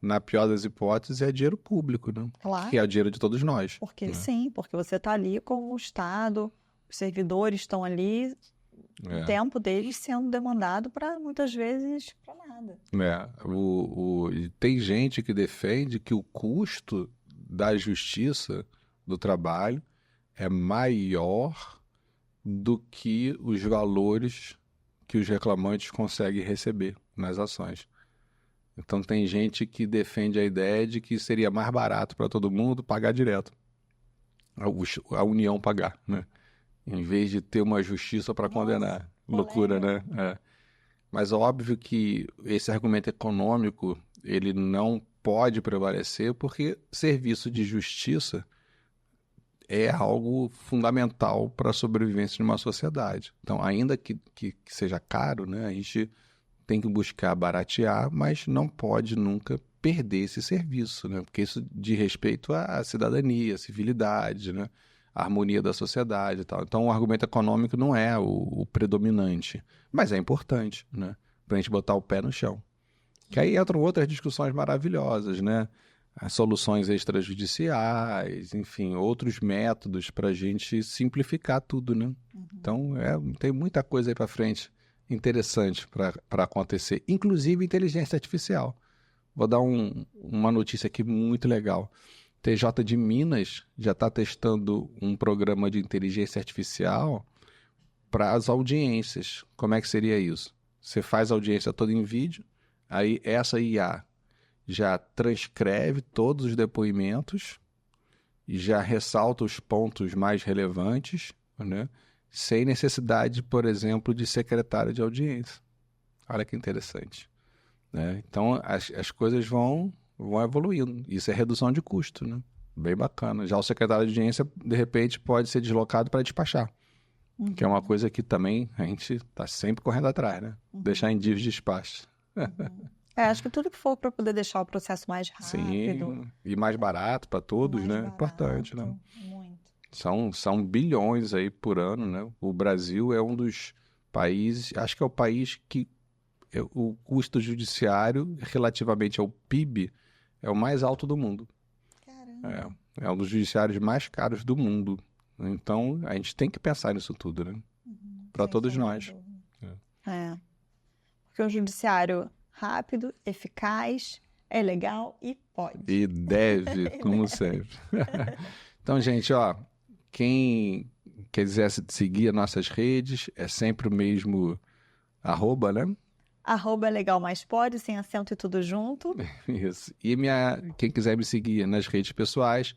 Na pior das hipóteses, é dinheiro público, né? Claro. Que é o dinheiro de todos nós. Porque né? sim, porque você está ali com o Estado, os servidores estão ali, o tempo deles sendo demandado para, muitas vezes, para nada. Tem gente que defende que o custo da justiça, do trabalho, é maior do que os valores que os reclamantes conseguem receber nas ações. Então tem gente que defende a ideia de que seria mais barato para todo mundo pagar direto. A União pagar, né? Em vez de ter uma justiça para condenar. Loucura, né? Mas óbvio que esse argumento econômico, ele não pode prevalecer porque serviço de justiça é algo fundamental para a sobrevivência de uma sociedade. Então, ainda que seja caro, né, a gente tem que buscar baratear, mas não pode nunca perder esse serviço, né? Porque isso diz respeito à cidadania, à civilidade, né? A harmonia da sociedade e tal. Então, o argumento econômico não é o predominante, mas é importante, né? Para a gente botar o pé no chão. Que aí entram outras discussões maravilhosas, né? As soluções extrajudiciais, enfim, outros métodos para a gente simplificar tudo, né? Então, tem muita coisa aí para frente interessante para acontecer, inclusive inteligência artificial. Vou dar uma notícia aqui muito legal. TJ de Minas já está testando um programa de inteligência artificial para as audiências. Como é que seria isso? Você faz a audiência toda em vídeo, aí essa IA já transcreve todos os depoimentos e já ressalta os pontos mais relevantes, né? Sem necessidade, por exemplo, de secretário de audiência. Olha que interessante. Né? Então, as coisas vão evoluindo. Isso é redução de custo, né? Bem bacana. Já o secretário de audiência, de repente, pode ser deslocado para despachar. Que é uma coisa que também a gente está sempre correndo atrás, né? Deixar em dias de despacho. Acho que tudo que for para poder deixar o processo mais rápido. Sim, e mais barato para todos, né? Barato, importante, né? Muito. São bilhões aí por ano, né? O Brasil é um dos países, acho que é o país que o custo judiciário relativamente ao PIB é o mais alto do mundo. Caramba. É um dos judiciários mais caros do mundo. Então, a gente tem que pensar nisso tudo, né? Para todos nós. Porque o judiciário rápido, eficaz, é legal e pode. E deve, como sempre. Então, gente, quem quiser seguir as nossas redes, é sempre o mesmo @, né? @legal mais pode, sem acento e tudo junto. Isso. E quem quiser me seguir nas redes pessoais,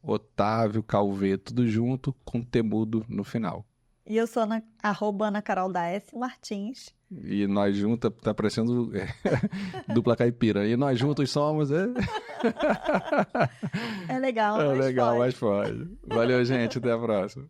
@Otávio Calvet, tudo junto, com temudo no final. E eu sou Ana Carol da S. Martins. E nós juntos, tá parecendo dupla caipira. E nós juntos somos... É legal, mas legal, mas pode. Valeu, gente. Até a próxima.